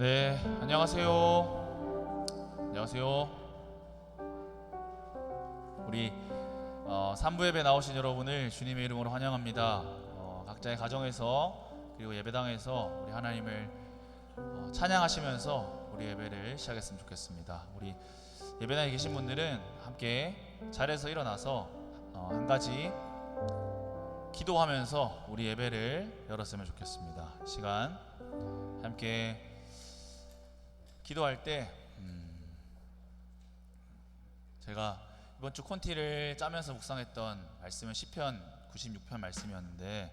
네, 안녕하세요. 안녕하세요. 우리 3부 예배 나오신 여러분을 주님의 이름으로 환영합니다. 각자의 가정에서 그리고 예배당에서 우리 하나님을 찬양하시면서 우리 예배를 시작했으면 좋겠습니다. 우리 예배당에 계신 분들은 함께 자리에서 일어나서 한 가지 기도하면서 우리 예배를 열었으면 좋겠습니다. 시간 함께 기도할 때 제가 이번 주 콘티를 짜면서 묵상했던 말씀은 시편 96편 말씀이었는데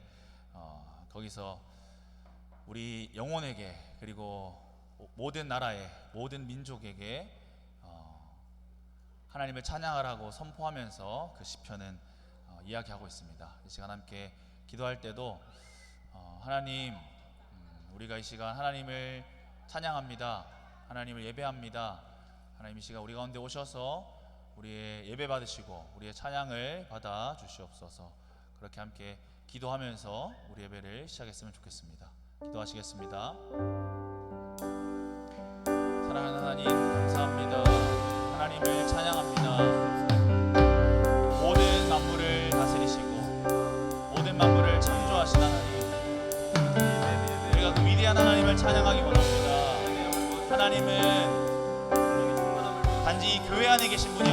거기서 우리 영혼에게 그리고 모든 나라에 모든 민족에게 하나님을 찬양하라고 선포하면서 그 시편은 이야기하고 있습니다. 이 시간 함께 기도할 때도 하나님, 우리가 이 시간 하나님을 찬양합니다. 하나님을 예배합니다. 하나님 이 시간 우리 가운데 오셔서 우리의 예배 받으시고 우리의 찬양을 받아 주시옵소서. 그렇게 함께 기도하면서 우리 예배를 시작했으면 좋겠습니다. 기도하시겠습니다. 사랑하는 하나님, 감사합니다. 하나님을 찬양합니다. 모든 만물을 다스리시고 모든 만물을 창조하신 하나님, 우리가 그 위대한 하나님을 찬양하기 원합니다. 하나님은 단지 이 교회 안에 계신 분이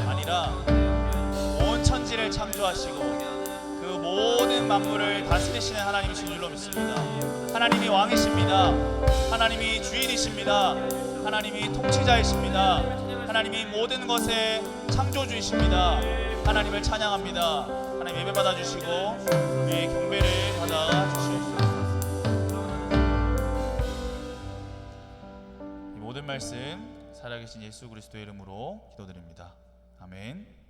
아니라 온 천지를 창조하시고 그 모든 만물을 다스리시는 하나님이신 줄로 믿습니다. 하나님이 왕이십니다. 하나님이 주인이십니다. 하나님이 통치자이십니다. 하나님이 모든 것의 창조주이십니다. 하나님을 찬양합니다. 하나님 예배 받아주시고 우리의 경배를 받아주시옵소서. 이 모든 말씀 살아계신 예수 그리스도의 이름으로 기도드립니다. 아멘.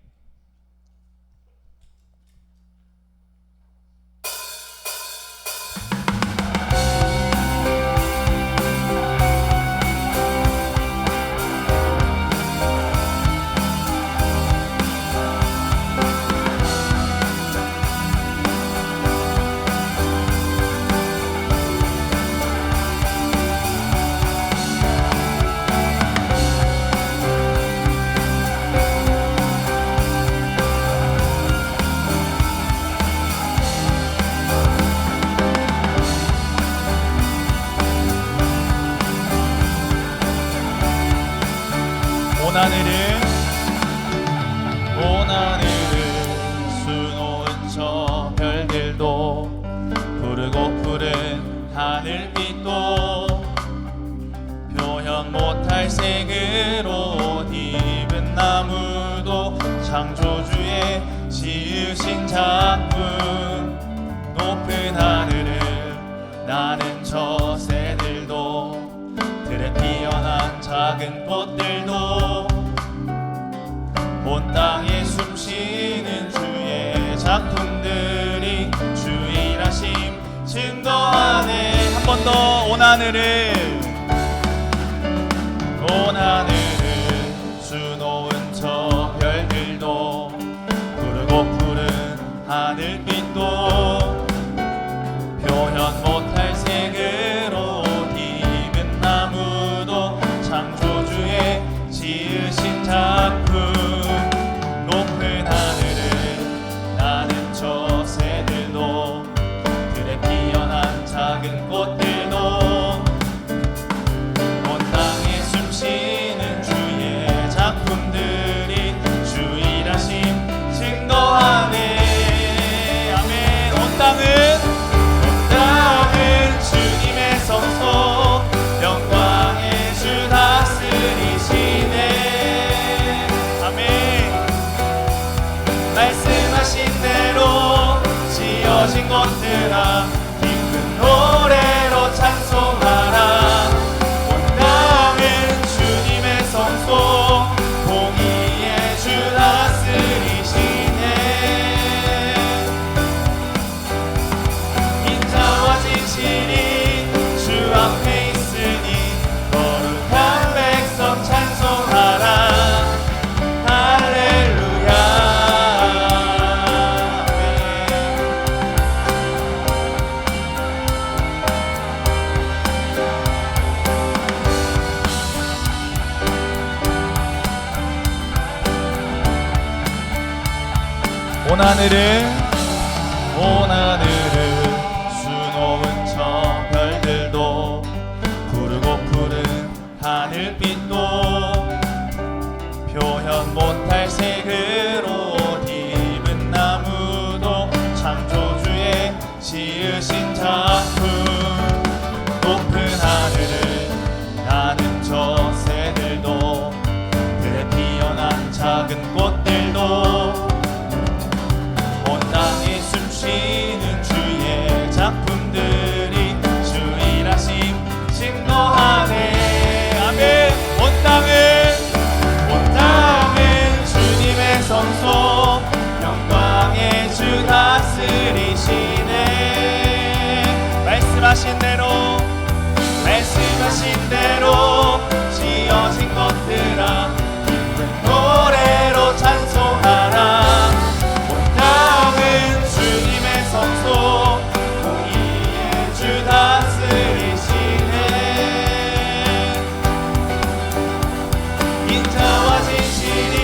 온 하늘은 수놓은 저 별들도 푸르고 푸른 하늘빛도 표현 못할 색으로 입은 나무도 창조주의 지으신 작품. 높은 하늘을 나는 저 새들도 들에 피어난 작은 꽃들도 온 땅에 숨쉬는 주의 작품들이 주 일하심 증거하네. 한 번 더. 온 하늘은 수놓은 저 별들도 푸르고 푸른 하늘빛도 표현 못할 색으로 입은 나무도 창조주의 지으신 작품. 높은 하늘을 나는 저 새들도 들에 피어난 작은 꽃들도 온 땅에 숨쉬는 주의 작품들이 주 일하심 증거하네. 아멘. 온 땅은 주님의 성소 영광의 주 다스리시네. 아멘. 말씀하신 대로 지어진 것들아 기쁜 노래로 찬송하라. 온 땅은 주님의 성소 공의의 주 다스리시네. 인자와 진실이 주 앞에 있으니 거룩한 백성 찬송하라. 할렐루야. 아멘. 온 하늘을 수놓은 저 별들도 푸르고 푸른 하늘빛도 표현 못할 색으로 옷 입은 나무도 창조주의 지으신 작품 높은 하늘을 나는 저 새들도 들에 피어난 작은 꽃들도 온 땅에 숨쉬는 주의 작품들이 주 일하심 증거하네. 아멘. 온 땅은 주님의 성소 영광의 주 다스리시네. 말씀하신 대로 지어진 것들아 기쁜 노래로 찬송하라. 온 땅은 주님의 성소 공의의 주 다스리시네. 인자와 진실이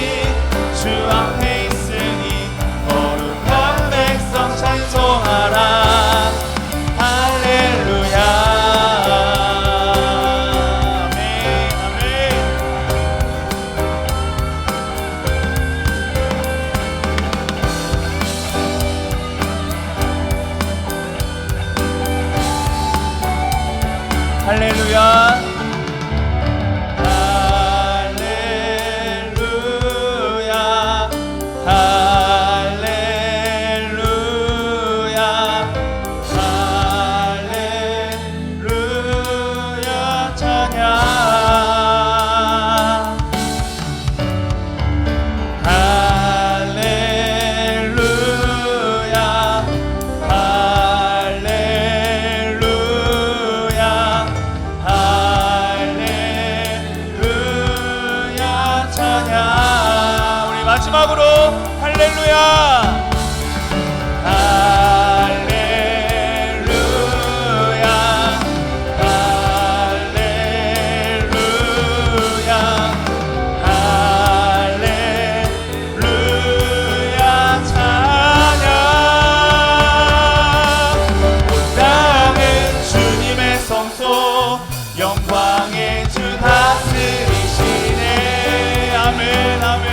주 앞에 있으니 거룩한 백성 찬송하라. 할렐루야. 할렐루야. 할렐루야. 할렐루야. 할렐루야. 찬양. 할렐루야. 할렐루야. 찬양. 우리 마지막으로 할렐루야. 할렐루야. 할렐루야. 할렐루야. 찬양. 온 땅은 주님의 성소 영광의 주 다스리시네. 아멘. 아멘.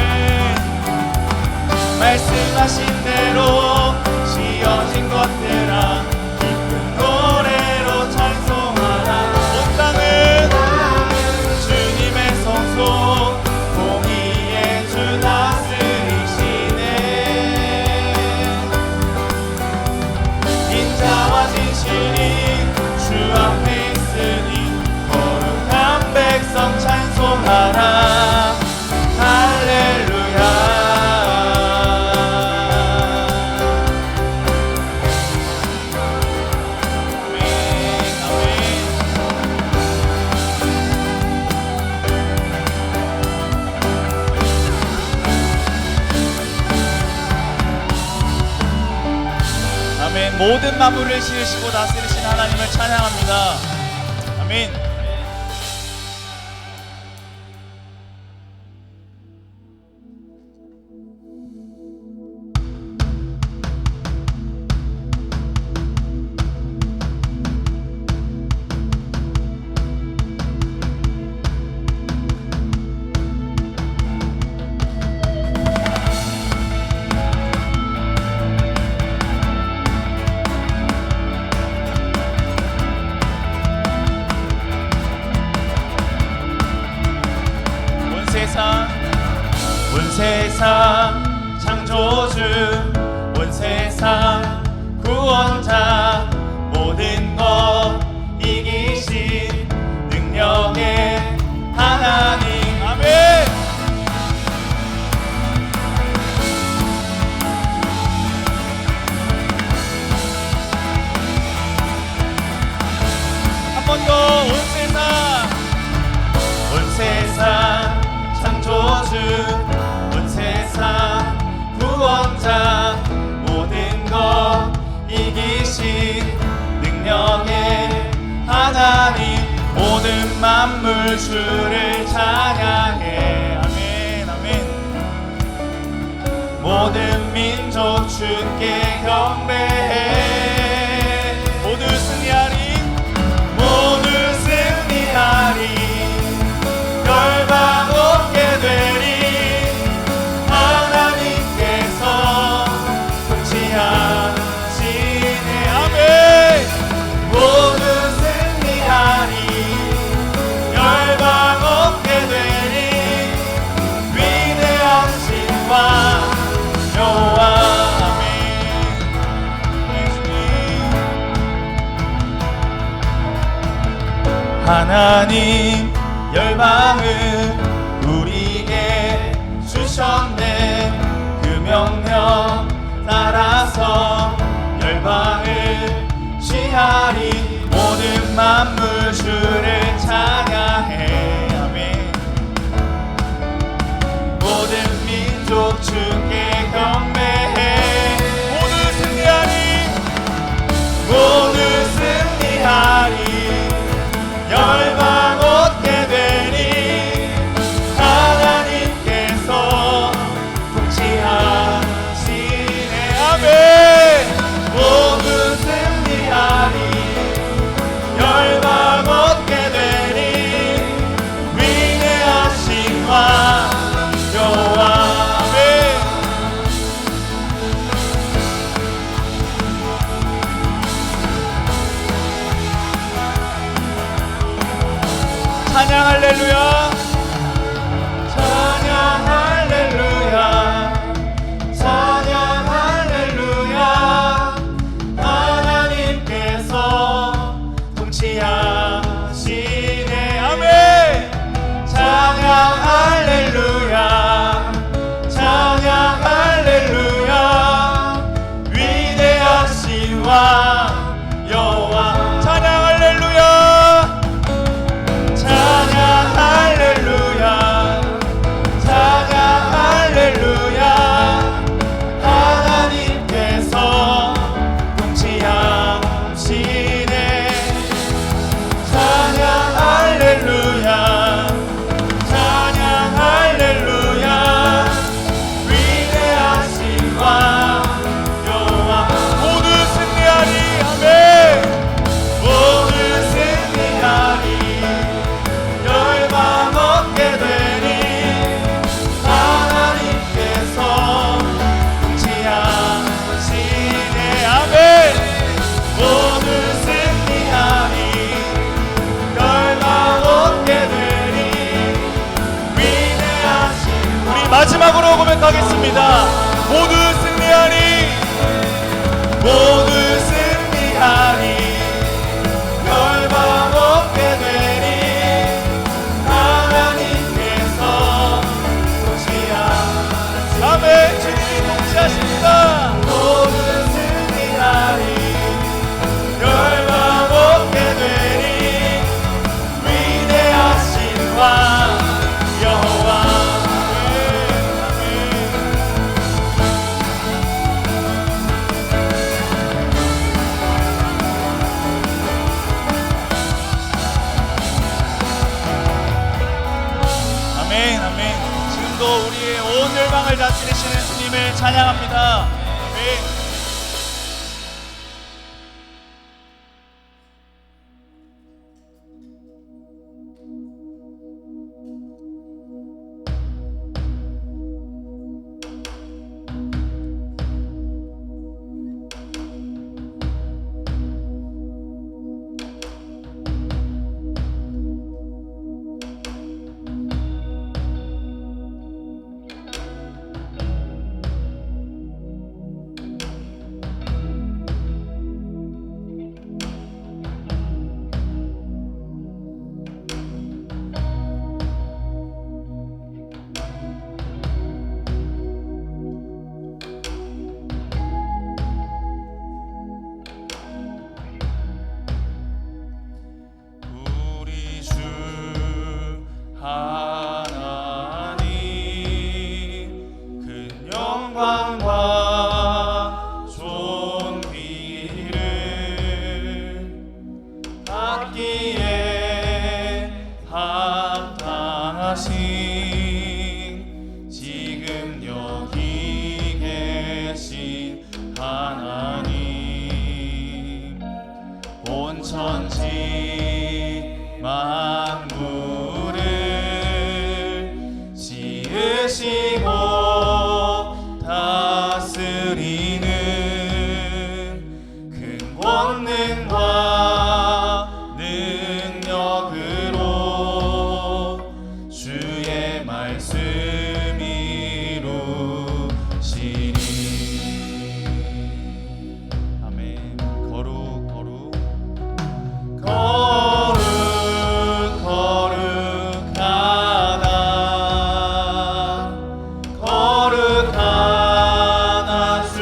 말씀하신 대로 지어진 것들아 기쁜 노래로 찬송하라. 온 땅은 주님의 성소 공의의 주 다스리시네. 인자와 진실이 주 앞에 있으니 거룩한 백성 찬송하라. 할렐루야. 아멘. 모든 만물을 지으시고 다스리신 하나님을 찬양합니다. 아멘. 온 세상 창조주 온 세상 구원자 모든 것 이기신 능력의 하나님. 아멘. 한 번 더. 온 세상 창조주 온 세상 구원자 모든 것 이기신 능력의 하나님 모든 만물 주를 찬양해. 아멘. 아멘. 모든 민족 주께 경배해. 모두 승리하리, 모두 승리하리. 열방 얻게 되리. 하나님께서 통치하시네. 아멘. 모두 승리하리. 열방 얻게 되리. 위대하신 왕 여호와. 하나님 열방을 우리에게 주셨네. 그 명령 따라서 열방을 취하리. 모든 만물 주를 찬양해. 아멘. 모든 민족 주께 경배해. 모두 승리하리, 모두 승리하리. 열방 얻게 되니 하나님께서 통치하시네. 아멘. 모두 승리하리. 열방 얻게 되니 위대하신 왕 여호와. 아멘. 찬양 할렐루야. 찬양 할렐루야. 찬양 할렐루야. 하나님께서 통치하시네. 아멘. 찬양 할렐루야. 찬양 할렐루야. 위대하신 왕 여호와. 찬양 할렐루야. 찬양 할렐루야. 찬양 할렐루야. 하나님께서 통치하시네. 찬양 할렐루야. 찬양 할렐루야. 위대하신 왕 여호와. 모두 승리하리. 아멘. 모두 승리하리. 열방 얻게 되니 하나님께서 통치하시네. 아멘. 모두 승리하리. 열방 얻게 되니 위대하신 우리 마지막으로 고백하겠습니다. 모두 승리하리. 모두 승리하리. 열방 얻게 되니 하나님께서 통치하시네. 아멘. 주님이 통치하십니다. 모두 승리하리. 열방 얻게 되니 위대하신 왕 여호와. 아멘. 아멘. 지금도 우리의 온 열방을 다스리시는 주님을 찬양합니다. 아멘. 천지 만물을 지으시고 다스리는 큰 권능과 능력으로 주의 말씀 이루시니. 아멘. 거룩 거룩 거룩 거룩하다 거룩하다 주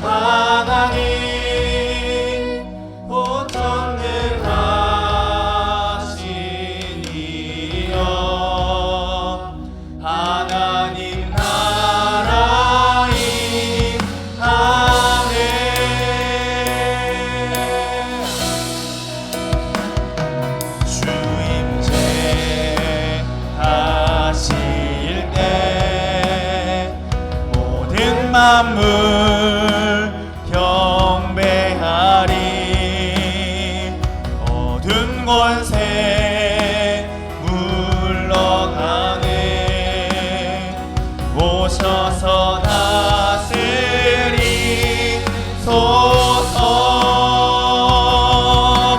하나님 보전능하신 이여 하나님 나라인 아멘. 주임제 하실 때 모든 만물 경배하리. 어두운 권세 물러가네. 오셔서 다스리소서.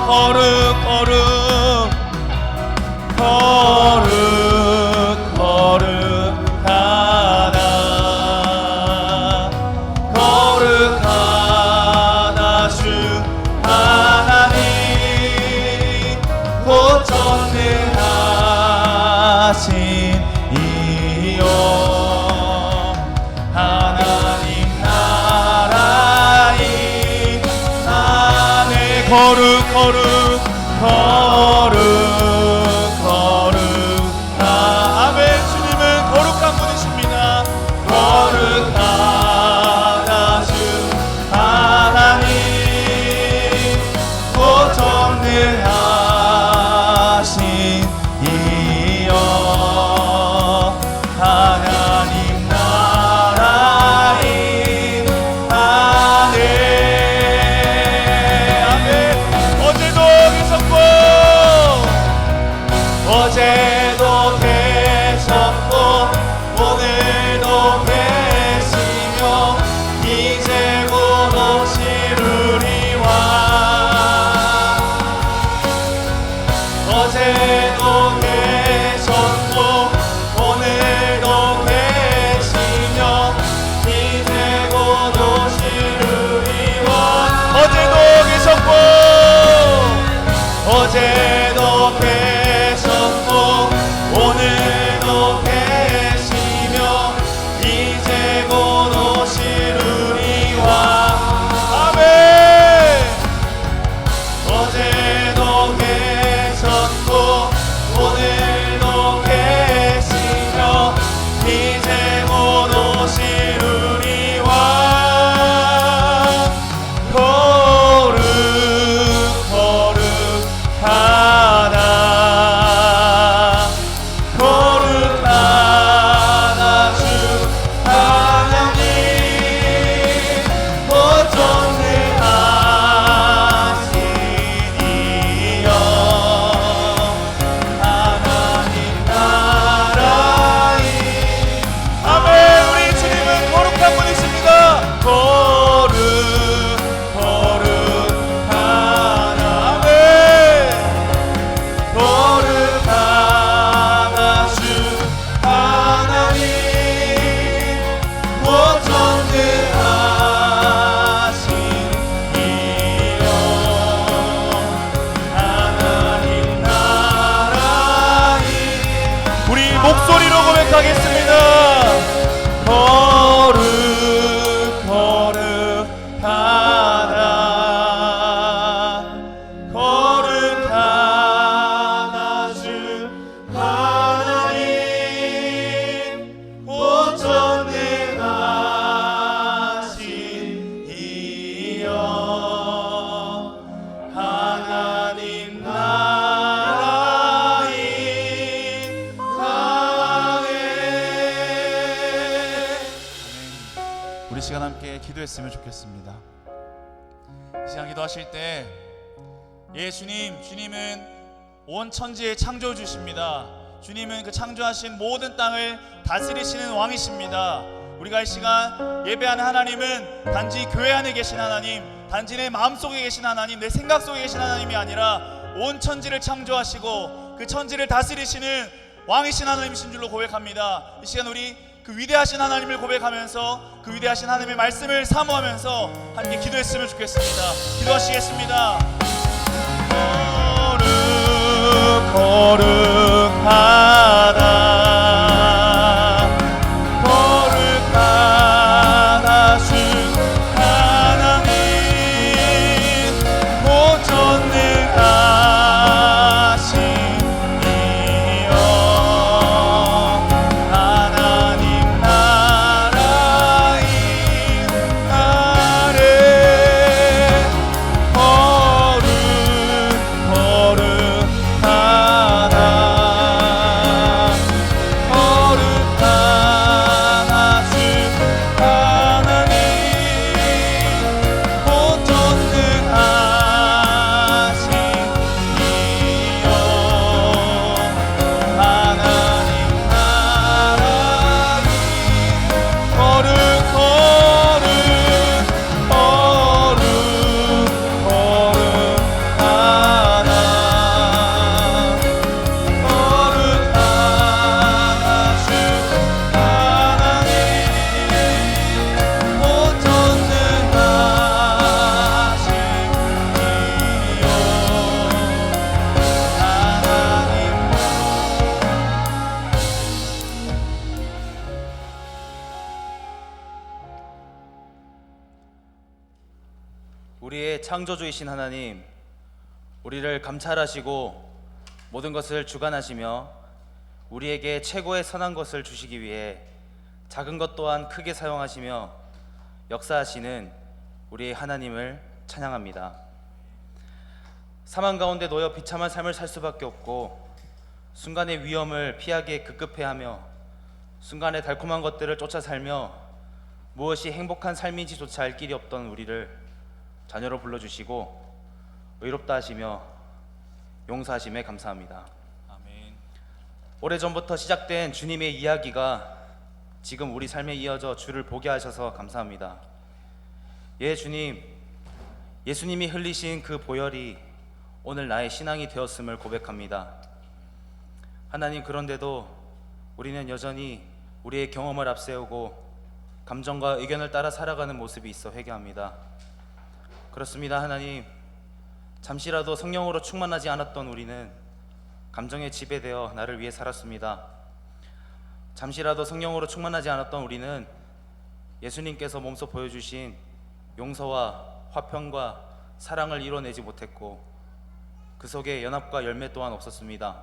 거룩 거룩 거룩 거룩하다 거룩하다 주 하나님 보전능하신 이여 하나님 나라인 안에 거룩 거룩 거룩 거룩 아멘. 주님은 거룩한 분이십니다. 거룩하다 주 하나님 보전능하신 이여 하나님 나라인 아멘. 아멘. 어제도 계셨고 어제도 계셨고 오늘도 계시며 이제 곧 오시리와. 어제도 계셨고 오늘도 계시며 이제 곧 오시리와. 어제도 계셨고 어제도 계셨고 오늘도 계시며 이제 곧 오시리와. 아멘. 어제도 계셨고 오늘도 계시며 이제 곧 오시리와. 거룩 거룩하다 거룩하다 주 하나님 보전능하신 이여 하나님 나라인 아멘. 우리 주님은 거룩한 분이십니다. 거룩 거룩하다 아멘. 거룩하다 주 하나님 보전능하신 이여 하나님 나라인. 우리 목소리로 고백하겠습니다. 거룩 거룩하다 거룩하다 주 하나님 보전능하신 이여 하나님 나라인 아멘. 우리 시간 함께 기도했으면 좋겠습니다. 이 시간 기도하실 때 예, 주님은 온 천지의 창조주십니다. 주님은 그 창조하신 모든 땅을 다스리시는 왕이십니다. 우리가 이 시간 예배하는 하나님은 단지 교회 안에 계신 하나님, 단지 내 마음속에 계신 하나님, 내 생각 속에 계신 하나님이 아니라 온 천지를 창조하시고 그 천지를 다스리시는 왕이신 하나님이신 줄로 고백합니다. 이 시간 우리 그 위대하신 하나님을 고백하면서 그 위대하신 하나님의 말씀을 사모하면서 함께 기도했으면 좋겠습니다. 기도하시겠습니다. 거룩하다 거룩하다 주 하나님 모전능하시니여 하나님 나라 임하래 우리의 창조주이신 하나님, 우리를 감찰하시고 모든 것을 주관하시며 우리에게 최고의 선한 것을 주시기 위해 작은 것 또한 크게 사용하시며 역사하시는 우리의 하나님을 찬양합니다. 사망 가운데 놓여 비참한 삶을 살 수밖에 없고 순간의 위험을 피하기에 급급해하며 순간의 달콤한 것들을 쫓아 살며 무엇이 행복한 삶인지조차 알 길이 없던 우리를 자녀로 불러주시고 의롭다 하시며 용서하심에 감사합니다. 아멘. 오래전부터 시작된 주님의 이야기가 지금 우리 삶에 이어져 주를 보게 하셔서 감사합니다. 예, 주님, 예수님이 흘리신 그 보혈이 오늘 나의 신앙이 되었음을 고백합니다. 하나님, 그런데도 우리는 여전히 우리의 경험을 앞세우고 감정과 의견을 따라 살아가는 모습이 있어 회개합니다. 그렇습니다. 하나님, 잠시라도 성령으로 충만하지 않았던 우리는 감정에 지배되어 나를 위해 살았습니다. 잠시라도 성령으로 충만하지 않았던 우리는 예수님께서 몸소 보여주신 용서와 화평과 사랑을 이뤄내지 못했고 그 속에 연합과 열매 또한 없었습니다.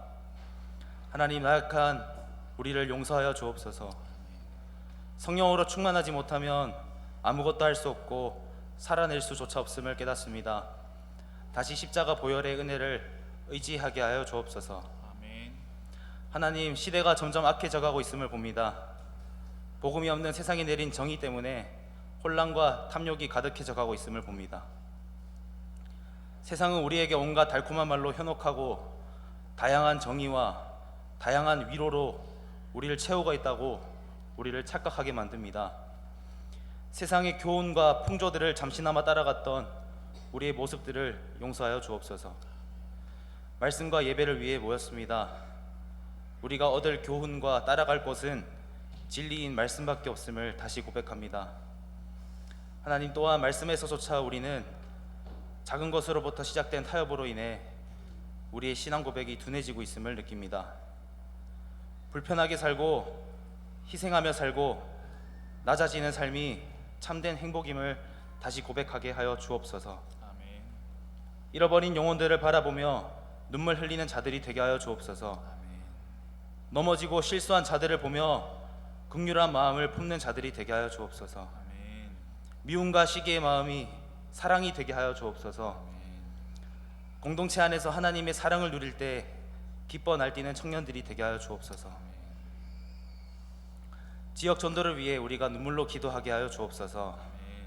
하나님, 나약한 우리를 용서하여 주옵소서. 성령으로 충만하지 못하면 아무것도 할 수 없고 살아낼 수조차 없음을 깨닫습니다. 다시 십자가 보혈의 은혜를 의지하게 하여 주옵소서. 아멘. 하나님, 시대가 점점 악해져 가고 있음을 봅니다. 복음이 없는 세상이 내린 정의 때문에 혼란과 탐욕이 가득해져 가고 있음을 봅니다. 세상은 우리에게 온갖 달콤한 말로 현혹하고 다양한 정의와 다양한 위로로 우리를 채우고 있다고 우리를 착각하게 만듭니다. 세상의 교훈과 풍조들을 잠시나마 따라갔던 우리의 모습들을 용서하여 주옵소서. 말씀과 예배를 위해 모였습니다. 우리가 얻을 교훈과 따라갈 것은 진리인 말씀밖에 없음을 다시 고백합니다. 하나님, 또한 말씀에서조차 우리는 작은 것으로부터 시작된 타협으로 인해 우리의 신앙 고백이 둔해지고 있음을 느낍니다. 불편하게 살고 희생하며 살고 낮아지는 삶이 참된 행복임을 다시 고백하게 하여 주옵소서. 아멘. 잃어버린 영혼들을 바라보며 눈물 흘리는 자들이 되게 하여 주옵소서. 아멘. 넘어지고 실수한 자들을 보며 긍휼한 마음을 품는 자들이 되게 하여 주옵소서. 아멘. 미움과 시기의 마음이 사랑이 되게 하여 주옵소서. 아멘. 공동체 안에서 하나님의 사랑을 누릴 때 기뻐 날뛰는 청년들이 되게 하여 주옵소서. 아멘. 지역 전도를 위해 우리가 눈물로 기도하게 하여 주옵소서. 아멘.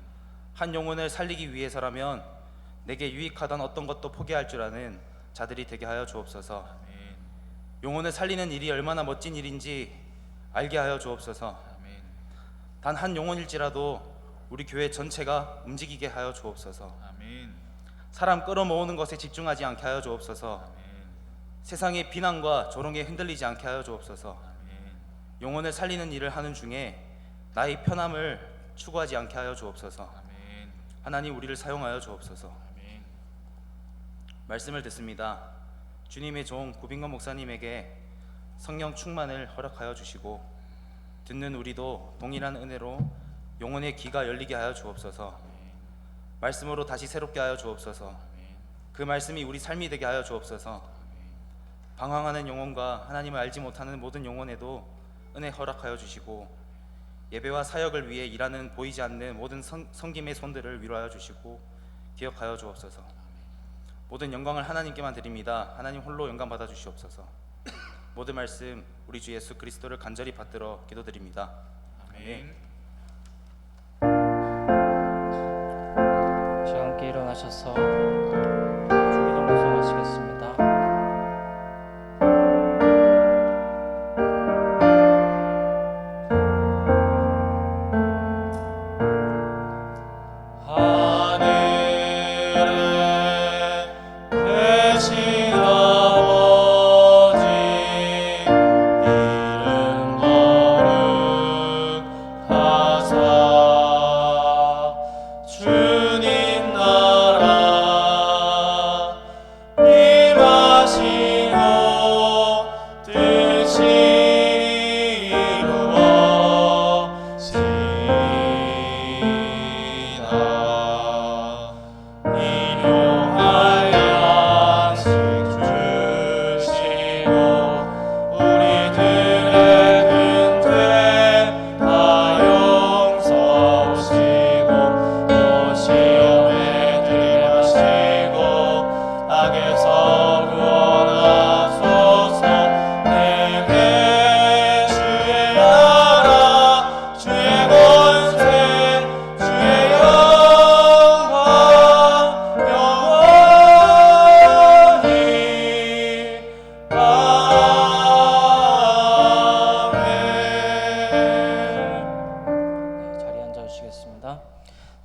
한 영혼을 살리기 위해서라면 내게 유익하던 어떤 것도 포기할 줄 아는 자들이 되게 하여 주옵소서. 아멘. 영혼을 살리는 일이 얼마나 멋진 일인지 알게 하여 주옵소서. 아멘. 단 한 영혼일지라도 우리 교회 전체가 움직이게 하여 주옵소서. 아멘. 사람 끌어모으는 것에 집중하지 않게 하여 주옵소서. 아멘. 세상의 비난과 조롱에 흔들리지 않게 하여 주옵소서. 아멘. 영혼을 살리는 일을 하는 중에 나의 편함을 추구하지 않게 하여 주옵소서. 아멘. 하나님, 우리를 사용하여 주옵소서. 아멘. 말씀을 듣습니다. 주님의 종 구빈건 목사님에게 성령 충만을 허락하여 주시고 듣는 우리도 동일한 은혜로 영혼의 귀가 열리게 하여 주옵소서. 말씀으로 다시 새롭게 하여 주옵소서. 그 말씀이 우리 삶이 되게 하여 주옵소서. 방황하는 영혼과 하나님을 알지 못하는 모든 영혼에도 은혜 허락하여 주시고 예배와 사역을 위해 일하는 보이지 않는 모든 섬김의 손들을 위로하여 주시고 기억하여 주옵소서. 모든 영광을 하나님께만 드립니다. 하나님 홀로 영광 받아 주시옵소서. 모든 말씀 우리 주 예수 그리스도를 간절히 받들어 기도드립니다. 아멘. 함께 일어나셔서 주기도 묵상하시겠습니다.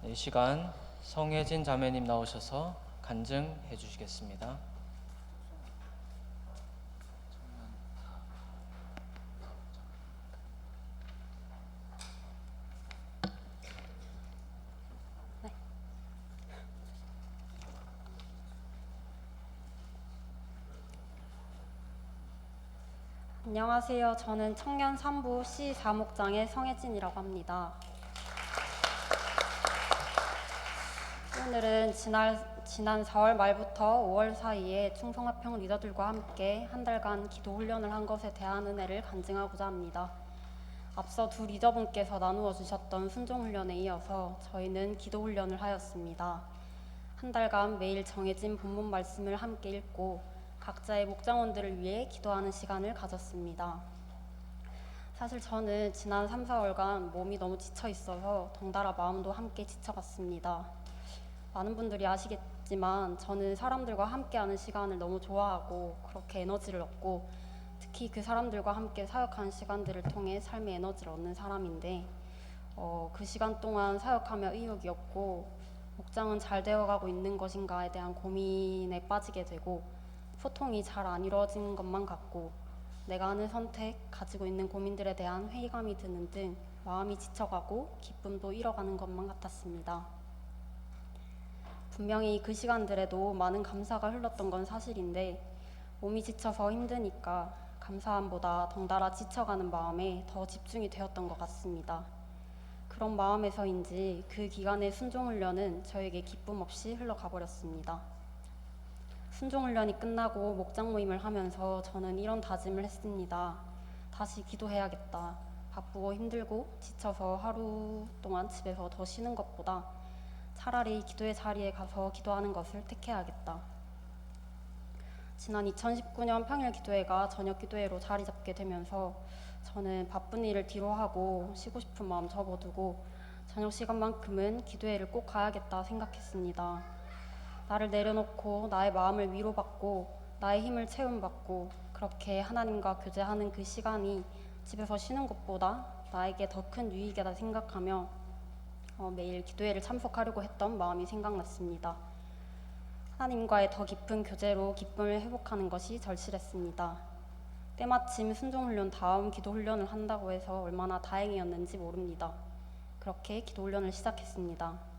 이 시간 성혜진 자매님 나오셔서 간증해 주시겠습니다. 안녕하세요. 저는 청년 3부 C 사목장의 성혜진이라고 합니다. 오늘은 지난 4월 말부터 5월 사이에 충성합평 리더들과 함께 한 달간 기도 훈련을 한 것에 대한 은혜를 간증하고자 합니다. 앞서 두 리더분께서 나누어 주셨던 순종 훈련에 이어서 저희는 기도 훈련을 하였습니다. 한 달간 매일 정해진 본문 말씀을 함께 읽고 각자의 목장원들을 위해 기도하는 시간을 가졌습니다. 사실 저는 지난 3, 4월간 몸이 너무 지쳐 있어서 덩달아 마음도 함께 지쳐갔습니다. 많은 분들이 아시겠지만 저는 사람들과 함께하는 시간을 너무 좋아하고 그렇게 에너지를 얻고 특히 그 사람들과 함께 사역하는 시간들을 통해 삶의 에너지를 얻는 사람인데 그 시간 동안 사역하며 의욕이 없고 목장은 잘 되어가고 있는 것인가에 대한 고민에 빠지게 되고 소통이 잘 안 이루어지는 것만 같고 내가 하는 선택, 가지고 있는 고민들에 대한 회의감이 드는 등 마음이 지쳐가고 기쁨도 잃어가는 것만 같았습니다. 분명히 그 시간들에도 많은 감사가 흘렀던 건 사실인데 몸이 지쳐서 힘드니까 감사함보다 덩달아 지쳐가는 마음에 더 집중이 되었던 것 같습니다. 그런 마음에서인지 그 기간의 순종훈련은 저에게 기쁨 없이 흘러가 버렸습니다. 순종훈련이 끝나고 목장 모임을 하면서 저는 이런 다짐을 했습니다. 다시 기도해야겠다. 바쁘고 힘들고 지쳐서 하루 동안 집에서 더 쉬는 것보다 차라리 기도의 자리에 가서 기도하는 것을 택해야겠다. 지난 2019년 평일 기도회가 저녁 기도회로 자리 잡게 되면서 저는 바쁜 일을 뒤로하고 쉬고 싶은 마음 접어두고 저녁 시간만큼은 기도회를 꼭 가야겠다 생각했습니다. 나를 내려놓고 나의 마음을 위로받고 나의 힘을 채움받고 그렇게 하나님과 교제하는 그 시간이 집에서 쉬는 것보다 나에게 더 큰 유익이다 생각하며 매일 기도회를 참석하려고 했던 마음이 생각났습니다. 하나님과의 더 깊은 교제로 기쁨을 회복하는 것이 절실했습니다. 때마침 순종훈련 다음 기도훈련을 한다고 해서 얼마나 다행이었는지 모릅니다. 그렇게 기도훈련을 시작했습니다.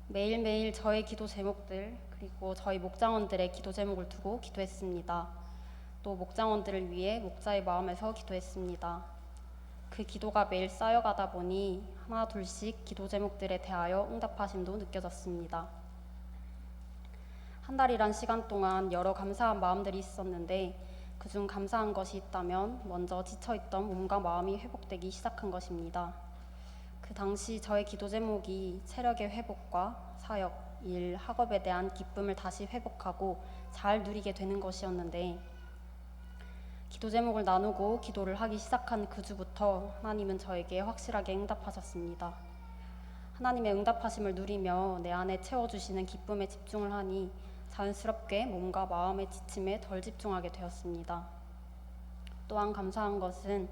매일매일 저의 기도 제목들 그리고 저희 목장원들의 기도 제목을 두고 기도했습니다. 또 목장원들을 위해 목자의 마음에서 기도했습니다. 그 기도가 매일 쌓여가다 보니 하나 둘씩 기도 제목들에 대하여 응답하심도 느껴졌습니다. 한 달이란 시간 동안 여러 감사한 마음들이 있었는데 그중 감사한 것이 있다면 먼저 지쳐있던 몸과 마음이 회복되기 시작한 것입니다. 그 당시 저의 기도 제목이 체력의 회복과 사역, 일, 학업에 대한 기쁨을 다시 회복하고 잘 누리게 되는 것이었는데 기도 제목을 나누고 기도를 하기 시작한 그 주부터 하나님은 저에게 확실하게 응답하셨습니다. 하나님의 응답하심을 누리며 내 안에 채워주시는 기쁨에 집중을 하니 자연스럽게 몸과 마음의 지침에 덜 집중하게 되었습니다. 또한 감사한 것은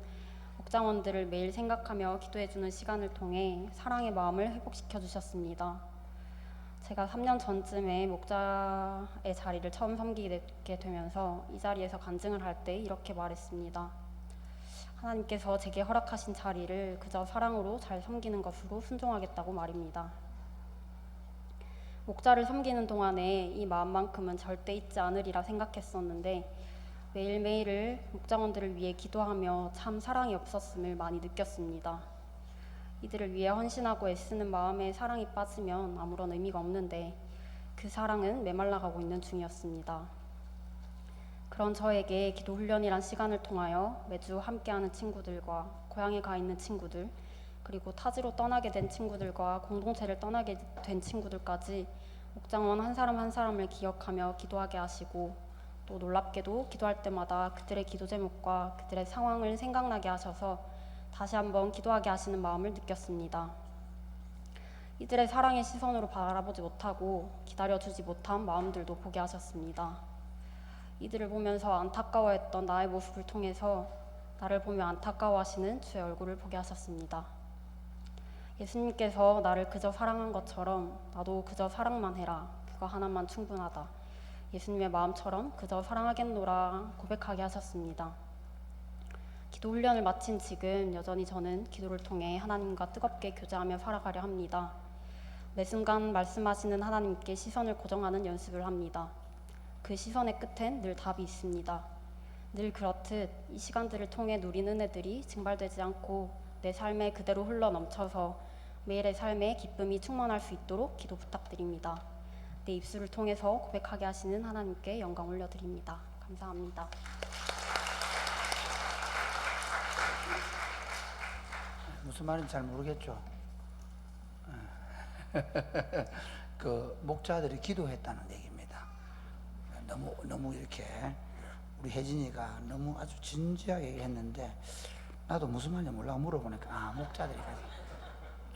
목장원들을 매일 생각하며 기도해주는 시간을 통해 사랑의 마음을 회복시켜 주셨습니다. 제가 3년 전쯤에 목자의 자리를 처음 섬기게 되면서 이 자리에서 간증을 할 때 이렇게 말했습니다. 하나님께서 제게 허락하신 자리를 그저 사랑으로 잘 섬기는 것으로 순종하겠다고 말입니다. 목자를 섬기는 동안에 이 마음만큼은 절대 잊지 않으리라 생각했었는데 매일매일을 목장원들을 위해 기도하며 참 사랑이 없었음을 많이 느꼈습니다. 이들을 위해 헌신하고 애쓰는 마음에 사랑이 빠지면 아무런 의미가 없는데 그 사랑은 메말라가고 있는 중이었습니다. 그런 저에게 기도 훈련이란 시간을 통하여 매주 함께하는 친구들과 고향에 가 있는 친구들 그리고 타지로 떠나게 된 친구들과 공동체를 떠나게 된 친구들까지 목장원 한 사람 한 사람을 기억하며 기도하게 하시고 또 놀랍게도 기도할 때마다 그들의 기도 제목과 그들의 상황을 생각나게 하셔서 다시 한번 기도하게 하시는 마음을 느꼈습니다. 이들의 사랑의 시선으로 바라보지 못하고 기다려주지 못한 마음들도 보게 하셨습니다. 이들을 보면서 안타까워했던 나의 모습을 통해서 나를 보며 안타까워하시는 주의 얼굴을 보게 하셨습니다. 예수님께서 나를 그저 사랑한 것처럼 나도 그저 사랑만 해라. 그거 하나만 충분하다. 예수님의 마음처럼 그저 사랑하겠노라 고백하게 하셨습니다. 기도 훈련을 마친 지금 여전히 저는 기도를 통해 하나님과 뜨겁게 교제하며 살아가려 합니다. 매 순간 말씀하시는 하나님께 시선을 고정하는 연습을 합니다. 그 시선의 끝엔 늘 답이 있습니다. 늘 그렇듯 이 시간들을 통해 누린 은혜들이 증발되지 않고 내 삶에 그대로 흘러 넘쳐서 매일의 삶에 기쁨이 충만할 수 있도록 기도 부탁드립니다. 내 입술을 통해서 고백하게 하시는 하나님께 영광 올려드립니다. 감사합니다. 무슨 말인지 잘 모르겠죠. 그 목자들이 기도했다는 얘기입니다. 너무 이렇게 우리 혜진이가 너무 아주 진지하게 얘기했는데 나도 무슨 말인지 몰라 물어보니까 목자들이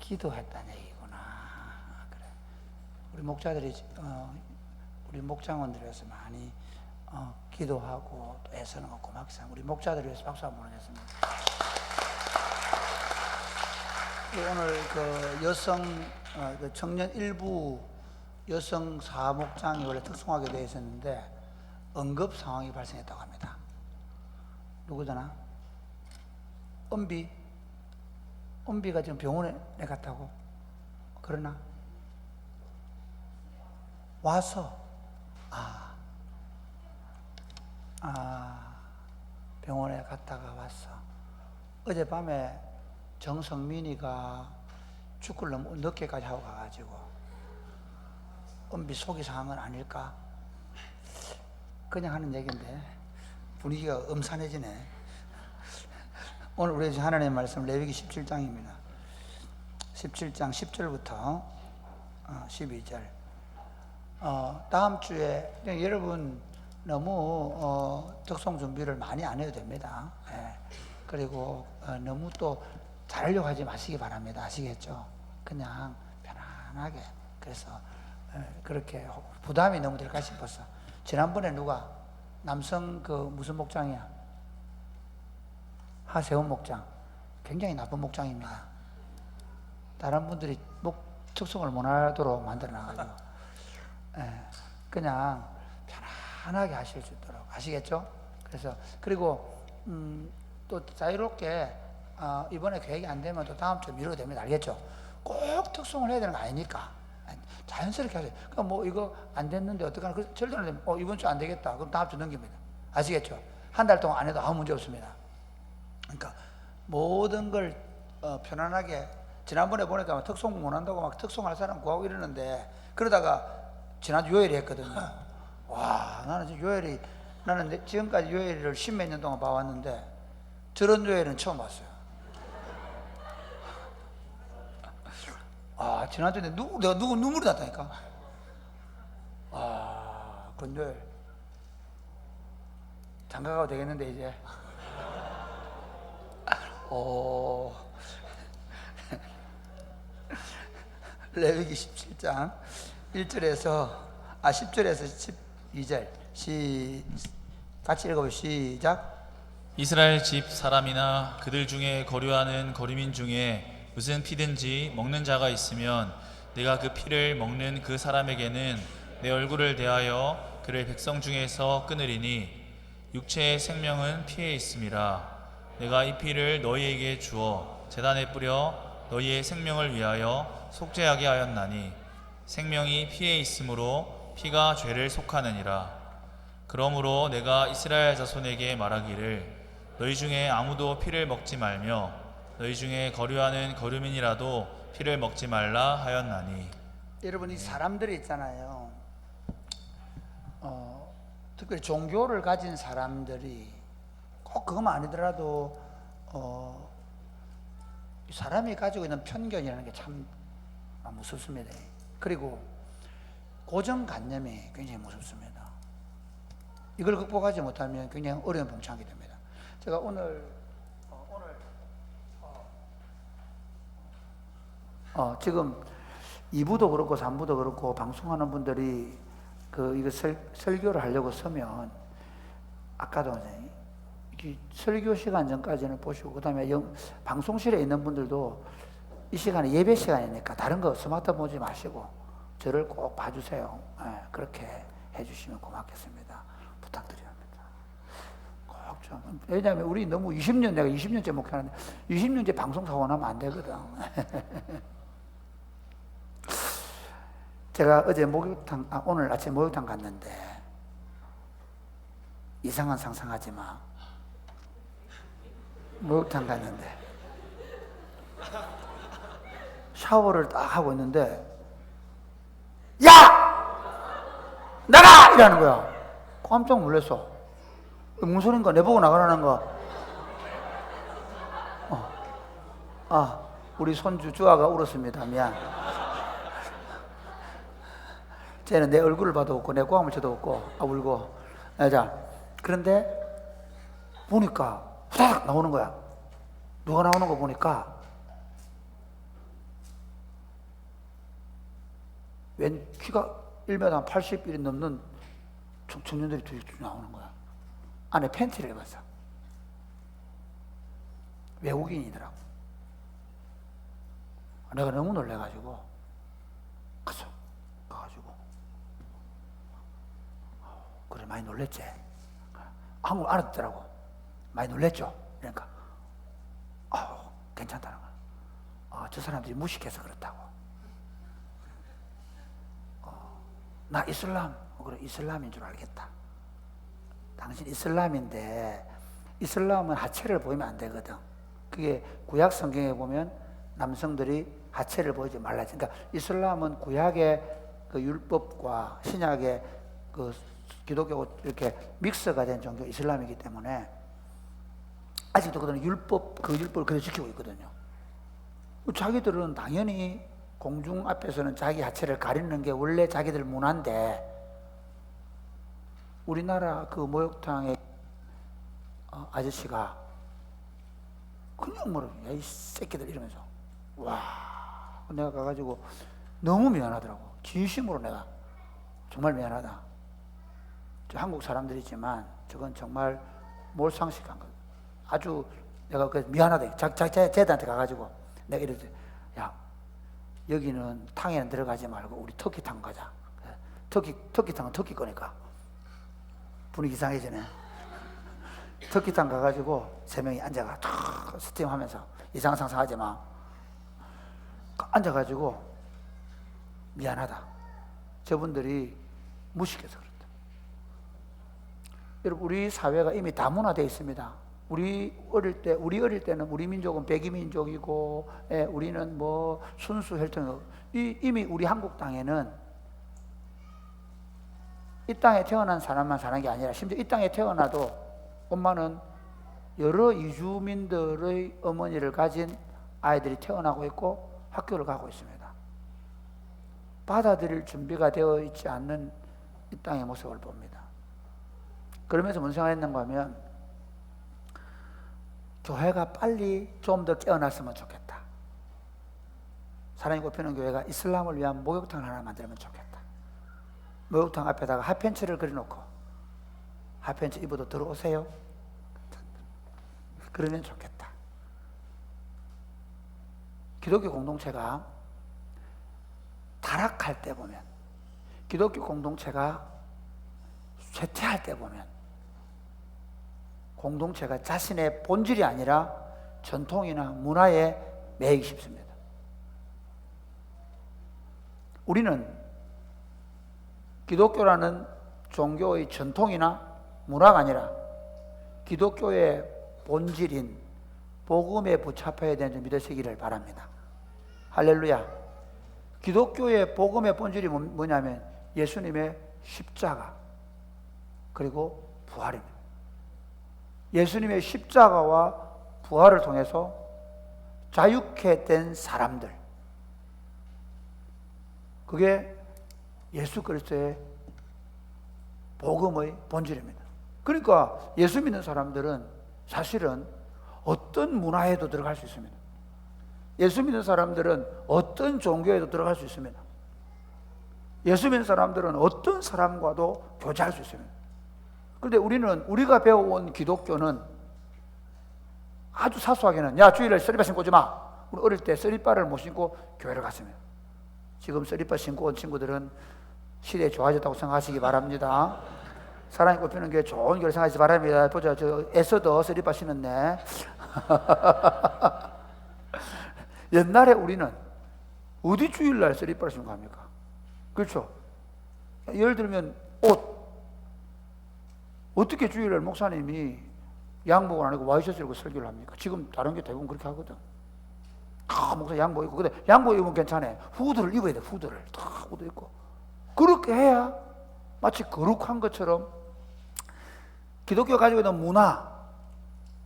기도했다는 얘기구나. 그래. 우리 목자들이 우리 목장원들에서 많이 기도하고 또 애쓰는 거 고맙습니다. 우리 목자들을 위해서 박수 한번 보내겠습니다. 오늘 그 여성 그 청년 일부 여성 사목장이 원래 특송하게 되어 있었는데 응급 상황이 발생했다고 합니다. 누구잖아? 은비가 지금 병원에 갔다고. 그러나 와서 병원에 갔다가 왔어. 어젯밤에 정성민이가 축구를 너무 늦게까지 하고 가가지고 은비 속이 상한 건 아닐까? 그냥 하는 얘기인데 분위기가 음산해지네. 오늘 우리 하나님의 말씀 레위기 17장입니다. 17장 10절부터 12절. 다음 주에 여러분 너무 적성 준비를 많이 안 해도 됩니다. 그리고 너무 또 잘하려고 하지 마시기 바랍니다. 아시겠죠? 그냥 편안하게. 그래서 그렇게 부담이 너무 될까 싶었어. 지난번에 누가 남성 그 무슨 목장이야? 하세훈 목장. 굉장히 나쁜 목장입니다. 다른 분들이 특송을 못 하도록 만들어 놔가지고 그냥 편안하게 하실 수 있도록 아시겠죠? 그래서 그리고 또 자유롭게 이번에 계획이 안 되면 또 다음 주에 미뤄도 됩니다. 알겠죠? 꼭 특송을 해야 되는 거 아니니까 자연스럽게 하세요. 그럼 뭐 이거 안 됐는데 어떡하나? 절대로 이번 주 안 되겠다. 그럼 다음 주 넘깁니다. 아시겠죠? 한 달 동안 안 해도 아무 문제 없습니다. 그러니까 모든 걸 편안하게. 지난번에 보니까 특송 못 한다고 막 특송할 사람 구하고 이러는데 그러다가 지난주 요엘이 했거든요. 와, 나는 지금까지 요엘을 10몇 년 동안 봐왔는데 저런 요엘은 처음 봤어요. 지난주에 내가 누구 눈물이 났다니까. 근데 장가가도 되겠는데 이제. 레위기 17장 1절에서 10절에서 12절 같이 읽어보시죠. 시작. 이스라엘 집 사람이나 그들 중에 거류하는 거류민 중에 무슨 피든지 먹는 자가 있으면 내가 그 피를 먹는 그 사람에게는 내 얼굴을 대하여 그를 백성 중에서 끊으리니 육체의 생명은 피에 있음이라. 내가 이 피를 너희에게 주어 제단에 뿌려 너희의 생명을 위하여 속죄하게 하였나니 생명이 피에 있으므로 피가 죄를 속하느니라. 그러므로 내가 이스라엘 자손에게 말하기를 너희 중에 아무도 피를 먹지 말며 너희 중에 거류하는 거류민이라도 피를 먹지 말라 하였나니. 여러분, 이 사람들이 있잖아요. 특별히 종교를 가진 사람들이 꼭 그것만 아니더라도 사람이 가지고 있는 편견이라는 게 참 무섭습니다. 그리고 고정관념이 굉장히 무섭습니다. 이걸 극복하지 못하면 굉장히 어려운 봉창하게 됩니다. 제가 지금 2부도 그렇고 3부도 그렇고 방송하는 분들이 이거 설교를 하려고 서면 아까도 설교 시간 전까지는 보시고 그다음에 방송실에 있는 분들도 이 시간에 예배 시간이니까 다른 거 스마트폰 보지 마시고 저를 꼭 봐주세요. 그렇게 해주시면 고맙겠습니다. 부탁드립니다. 꼭 좀. 왜냐하면 우리 너무 내가 20년째 목회하는데 20년째 방송 사고 나면 안 되거든. 제가 어제 오늘 아침에 목욕탕 갔는데 이상한 상상하지 마. 목욕탕 갔는데 샤워를 딱 하고 있는데 야! 나가! 이러는 거야. 깜짝 놀랐어. 무슨 소린가? 내보고 나가라는 거. 우리 손주 주아가 울었습니다. 미안. 쟤는 내 얼굴을 봐도 없고 내 고함을 쳐도 없고 울고. 자, 그런데 보니까 후다닥 나오는 거야. 누가 나오는 거 보니까 웬 키가 1m 80이 넘는 청년들이 둘이 나오는 거야. 안에 팬티를 입었어. 외국인이더라고. 내가 너무 놀래가지고 가가지고 그래 많이 놀랬지. 한국 알았더라고. 많이 놀랬죠. 그러니까 괜찮다는 거야. 저 사람들이 무식해서 그렇다고. 나 이슬람. 그래, 이슬람인 줄 알겠다. 당신 이슬람인데 이슬람은 하체를 보이면 안 되거든. 그게 구약 성경에 보면 남성들이 하체를 보이지 말라. 그러니까 이슬람은 구약의 그 율법과 신약의 그 기독교 이렇게 믹스가 된 종교 이슬람이기 때문에 아직도 그들은 율법을 그대로 지키고 있거든요. 자기들은 당연히 공중 앞에서는 자기 하체를 가리는 게 원래 자기들 문화인데 우리나라 그 목욕탕의 아저씨가 그냥 야 이 새끼들 이러면서 와, 내가 가가지고 너무 미안하더라고. 진심으로 내가 정말 미안하다. 저 한국 사람들이지만 저건 정말 몰상식한 거. 아주 내가 그 미안하다. 제한테 가가지고 내가 이랬지. 야, 여기는 탕에는 들어가지 말고 우리 터키탕 가자. 터키탕은 터키 거니까 분위기 이상해지네. 터키탕 가가지고 3명이 앉아가 탁 스팀하면서 이상한 상상하지 마. 앉아가지고 미안하다. 저분들이 무식해서 그렇다. 여러분, 우리 사회가 이미 다문화되어 있습니다. 우리 어릴 때는 우리 민족은 백이민족이고, 우리는 뭐 순수 혈통, 이미 우리 한국 땅에는 이 땅에 태어난 사람만 사는 게 아니라 심지어 이 땅에 태어나도 엄마는 여러 이주민들의 어머니를 가진 아이들이 태어나고 있고 학교를 가고 있습니다. 받아들일 준비가 되어 있지 않는 이 땅의 모습을 봅니다. 그러면서 무슨 생각을 했는가 하면 교회가 빨리 좀 더 깨어났으면 좋겠다. 사랑이 꼽히는 교회가 이슬람을 위한 목욕탕을 하나 만들면 좋겠다. 목욕탕 앞에다가 핫팬츠를 그려놓고 핫팬츠 입어도 들어오세요. 그러면 좋겠다. 기독교 공동체가 타락할 때 보면, 기독교 공동체가 쇠퇴할 때 보면 공동체가 자신의 본질이 아니라 전통이나 문화에 매이기 쉽습니다. 우리는 기독교라는 종교의 전통이나 문화가 아니라 기독교의 본질인 복음에 붙잡혀야 되는 줄 믿으시기를 바랍니다. 할렐루야. 기독교의 복음의 본질이 뭐냐면 예수님의 십자가 그리고 부활입니다. 예수님의 십자가와 부활을 통해서 자유케 된 사람들, 그게 예수 그리스도의 복음의 본질입니다. 그러니까 예수 믿는 사람들은 사실은 어떤 문화에도 들어갈 수 있습니다. 예수 믿는 사람들은 어떤 종교에도 들어갈 수 있습니다. 예수 믿는 사람들은 어떤 사람과도 교제할 수 있습니다. 그런데 우리가 배워온 기독교는 아주 사소하게는, 야, 주일날 쓰리바 신고 오지 마. 우리 어릴 때 쓰리바를 못 신고 교회를 갔습니다. 지금 쓰리바 신고 온 친구들은 시대에 좋아졌다고 생각하시기 바랍니다. 사랑이 꼽히는 게 좋은 교회 생각하시기 바랍니다. 보자, 저 에서도 쓰리바 신었네. 옛날에 우리는 어디 주일날 쓰리바를 신고 합니까? 그렇죠? 예를 들면 옷, 어떻게 주일날 목사님이 양복을 안 하고 와이셔츠 입고 설교를 합니까? 지금 다른 게 대부분 그렇게 하거든. 목사 양복 입고. 근데 양복 입으면 괜찮아. 후드를 입어야 돼. 후드를 탁 후드 입고. 그렇게 해야 마치 거룩한 것처럼 기독교가 가지고 있는 문화,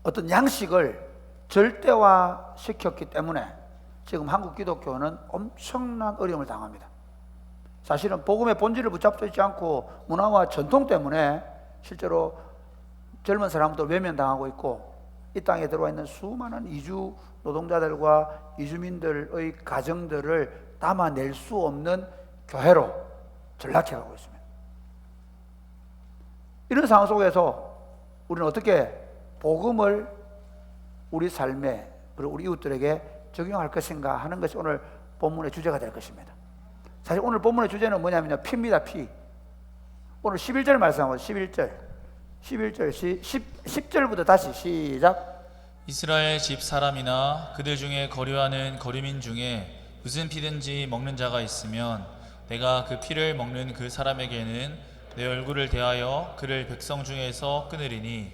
어떤 양식을 절대화 시켰기 때문에 지금 한국 기독교는 엄청난 어려움을 당합니다. 사실은 복음의 본질을 붙잡고 있지 않고 문화와 전통 때문에 실제로 젊은 사람들 외면당하고 있고, 이 땅에 들어와 있는 수많은 이주 노동자들과 이주민들의 가정들을 담아낼 수 없는 교회로 전락해가고 있습니다. 이런 상황 속에서 우리는 어떻게 복음을 우리 삶에 그리고 우리 이웃들에게 적용할 것인가 하는 것이 오늘 본문의 주제가 될 것입니다. 사실 오늘 본문의 주제는 뭐냐면요, 피입니다. 피. 오늘 11절 말씀하고 10절부터 다시 시작. 이스라엘 집 사람이나 그들 중에 거류하는 거류민 중에 무슨 피든지 먹는 자가 있으면 내가 그 피를 먹는 그 사람에게는 내 얼굴을 대하여 그를 백성 중에서 끊으리니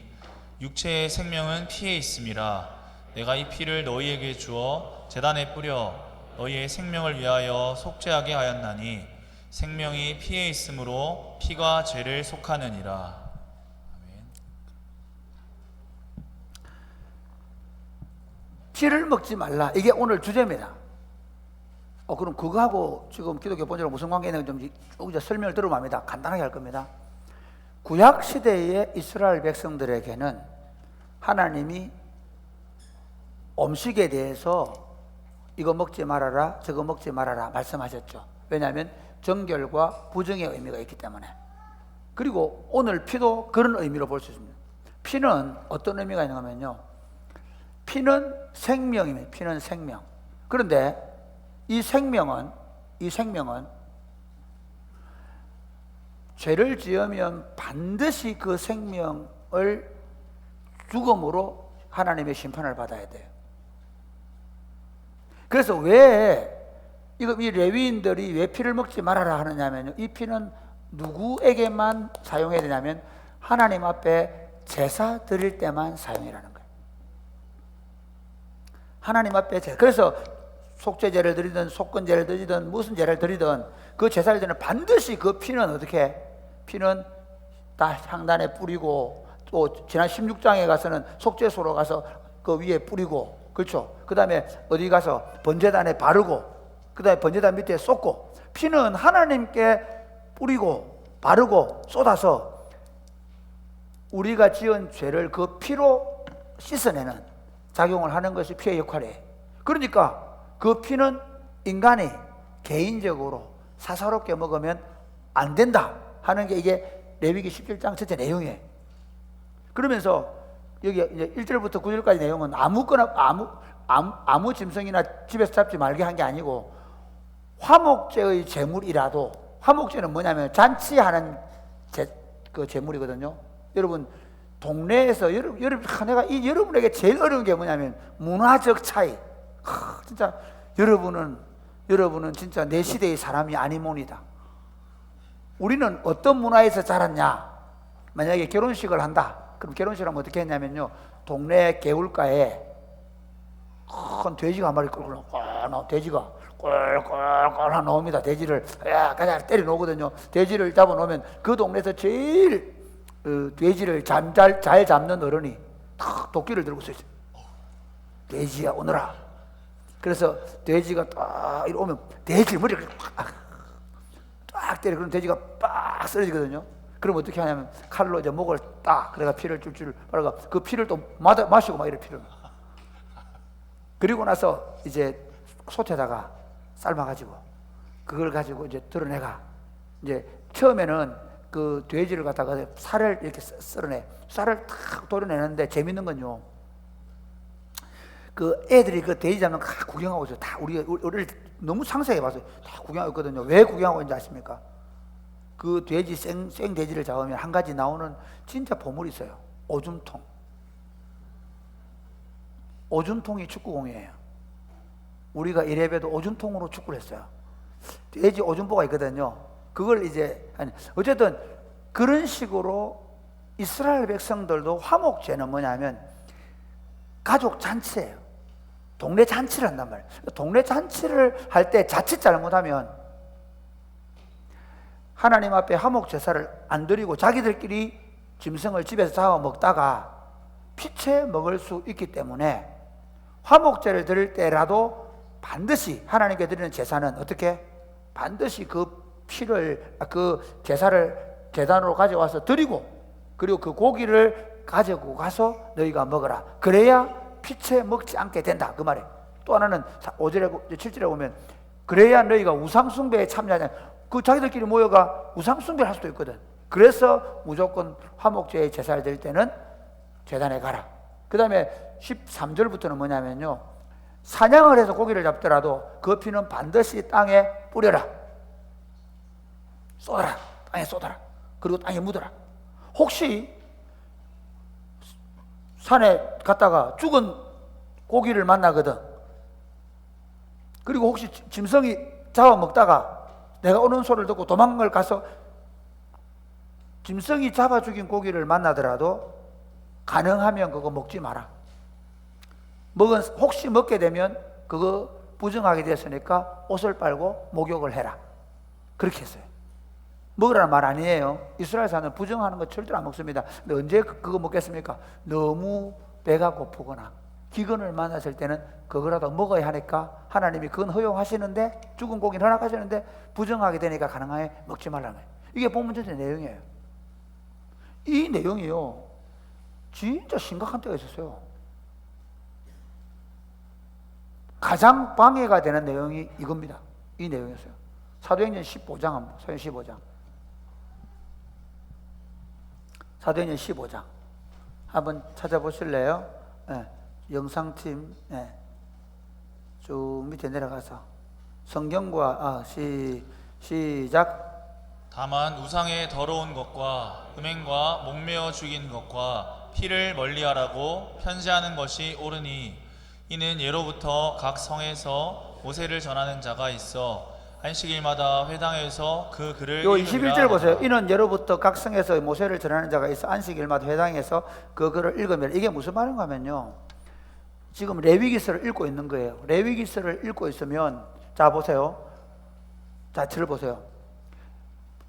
육체의 생명은 피에 있음이라. 내가 이 피를 너희에게 주어 제단에 뿌려 너희의 생명을 위하여 속죄하게 하였나니 생명이 피에 있으므로 피가 죄를 속하느니라. 피를 먹지 말라. 이게 오늘 주제입니다. 그럼 그거하고 지금 기독교 본질하고 무슨 관계 있는지 좀 쭉 설명을 들어보면 합니다. 간단하게 할 겁니다. 구약 시대의 이스라엘 백성들에게는 하나님이 음식에 대해서 이거 먹지 말아라, 저거 먹지 말아라 말씀하셨죠. 왜냐하면 정결과 부정의 의미가 있기 때문에. 그리고 오늘 피도 그런 의미로 볼 수 있습니다. 피는 어떤 의미가 있냐면요, 피는 생명입니다. 피는 생명. 그런데 이 생명은 죄를 지으면 반드시 그 생명을 죽음으로 하나님의 심판을 받아야 돼요. 그래서 왜 이 레위인들이 왜 피를 먹지 말아라 하느냐면요, 이 피는 누구에게만 사용해야 되냐면 하나님 앞에 제사 드릴 때만 사용이라는 거예요. 하나님 앞에 제사. 그래서 속죄제를 드리든 속건제를 드리든 무슨 제를 드리든 그 제사를 드리는 반드시 그 피는 어떻게? 피는 다 향단에 뿌리고, 또 지난 16장에 가서는 속죄소로 가서 그 위에 뿌리고, 그렇죠? 그 다음에 어디 가서 번제단에 바르고, 그 다음에 번제단 밑에 쏟고, 피는 하나님께 뿌리고 바르고 쏟아서 우리가 지은 죄를 그 피로 씻어내는 작용을 하는 것이 피의 역할이에요. 그러니까 그 피는 인간이 개인적으로 사사롭게 먹으면 안 된다 하는 게 이게 레위기 17장 전체 내용이에요. 그러면서 여기 이제 1절부터 9절까지 내용은 아무 짐승이나 집에서 잡지 말게 한 게 아니고, 화목제의 제물이라도, 화목제는 뭐냐면 잔치하는 그 제물이거든요. 여러분 동네에서 여러분에게 제일 어려운 게 뭐냐면 문화적 차이. 진짜 여러분은 진짜 내 시대의 사람이 아니모니다. 우리는 어떤 문화에서 자랐냐? 만약에 결혼식을 한다. 그럼 결혼식을 하면 어떻게 했냐면요, 동네 개울가에 큰 돼지가 한 마리 돼지가 꼴꼴꼴 나옵니다. 돼지를 그냥 때려 놓거든요. 돼지를 잡아 놓으면 그 동네에서 제일 돼지를 잘 잡는 어른이 탁 도끼를 들고 있어요. 돼지야 오너라. 그래서 돼지가 딱 이리 오면 돼지 머리를 딱 때려. 그럼 돼지가 빡 쓰러지거든요. 그럼 어떻게 하냐면 칼로 이제 목을 딱, 그래가 피를 줄줄 빨아가 그 피를 또 마시고 막 이래 피를. 그리고 나서 이제 솥에다가 삶아가지고 그걸 가지고 이제 드러내가, 이제 처음에는 그 돼지를 갖다가 살을 이렇게 썰어내, 쌀을 탁 도려내는데 재밌는 건요, 그 애들이 그 돼지 잡는 거 다 구경하고 있어요. 다 우리를 너무 상세하게 봤어요. 다 구경하고 있거든요. 왜 구경하고 있는지 아십니까? 그 돼지 생 돼지를 잡으면 한 가지 나오는 진짜 보물이 있어요. 오줌통. 오줌통이 축구공이에요. 우리가 이래봬도 오줌통으로 축구를 했어요. 돼지 오줌보가 있거든요. 그걸 이제 어쨌든 그런 식으로 이스라엘 백성들도 화목제는 뭐냐면 가족 잔치예요. 동네 잔치를 한단 말이에요. 동네 잔치를 할 때 자칫 잘못하면 하나님 앞에 화목 제사를 안 드리고 자기들끼리 짐승을 집에서 잡아 먹다가 피채 먹을 수 있기 때문에 화목제를 드릴 때라도 반드시 하나님께 드리는 제사는 어떻게? 반드시 그 피를, 그 제사를 제단으로 가져와서 드리고, 그리고 그 고기를 가지고 가서 너희가 먹어라. 그래야 피채 먹지 않게 된다, 그 말이에요. 또 하나는 5절에 7절에 보면 그래야 너희가 우상숭배에 참여하냐. 그 자기들끼리 모여가 우상숭배를 할 수도 있거든. 그래서 무조건 화목제의 제사를 드릴 때는 제단에 가라. 그 다음에 13절부터는 뭐냐면요, 사냥을 해서 고기를 잡더라도 그 피는 반드시 땅에 뿌려라. 쏟아라. 땅에 쏟아라. 그리고 땅에 묻어라. 혹시 산에 갔다가 죽은 고기를 만나거든. 그리고 혹시 짐승이 잡아먹다가 내가 오는 소리를 듣고 도망을 가서 짐승이 잡아 죽인 고기를 만나더라도 가능하면 그거 먹지 마라. 혹시 먹게 되면 그거 부정하게 됐으니까 옷을 빨고 목욕을 해라. 그렇게 했어요. 먹으라는 말 아니에요. 이스라엘 사람은 부정하는 거 절대로 안 먹습니다. 근데 언제 그거 먹겠습니까? 너무 배가 고프거나 기근을 만났을 때는 그거라도 먹어야 하니까 하나님이 그건 허용하시는데, 죽은 고기는 허락하시는데 부정하게 되니까 가능하게 먹지 말라는 거예요. 이게 본문 전체 내용이에요. 이 내용이요, 진짜 심각한 때가 있었어요. 가장 방해가 되는 내용이 이겁니다. 이 내용이었어요. 사도행전 15장 한번, 사도행전 15장. 사도행전 15장. 한번 찾아보실래요? 예, 영상팀, 예. 쭉 밑에 내려가서 성경과 시작. 다만 우상의 더러운 것과 음행과 목매어 죽인 것과 피를 멀리하라고 편지하는 것이 옳으니 이는 예로부터 각 성에서 모세를 전하는 자가 있어 안식일마다 회당에서 그 글을 요 읽음이라 21절 보세요. 하더라. 이는 예로부터 각 성에서 모세를 전하는 자가 있어 안식일마다 회당에서 그 글을 읽으면, 이게 무슨 말인가 하면요, 지금 레위기서를 읽고 있는 거예요. 레위기서를 읽고 있으면, 자 보세요. 자, 저를 보세요.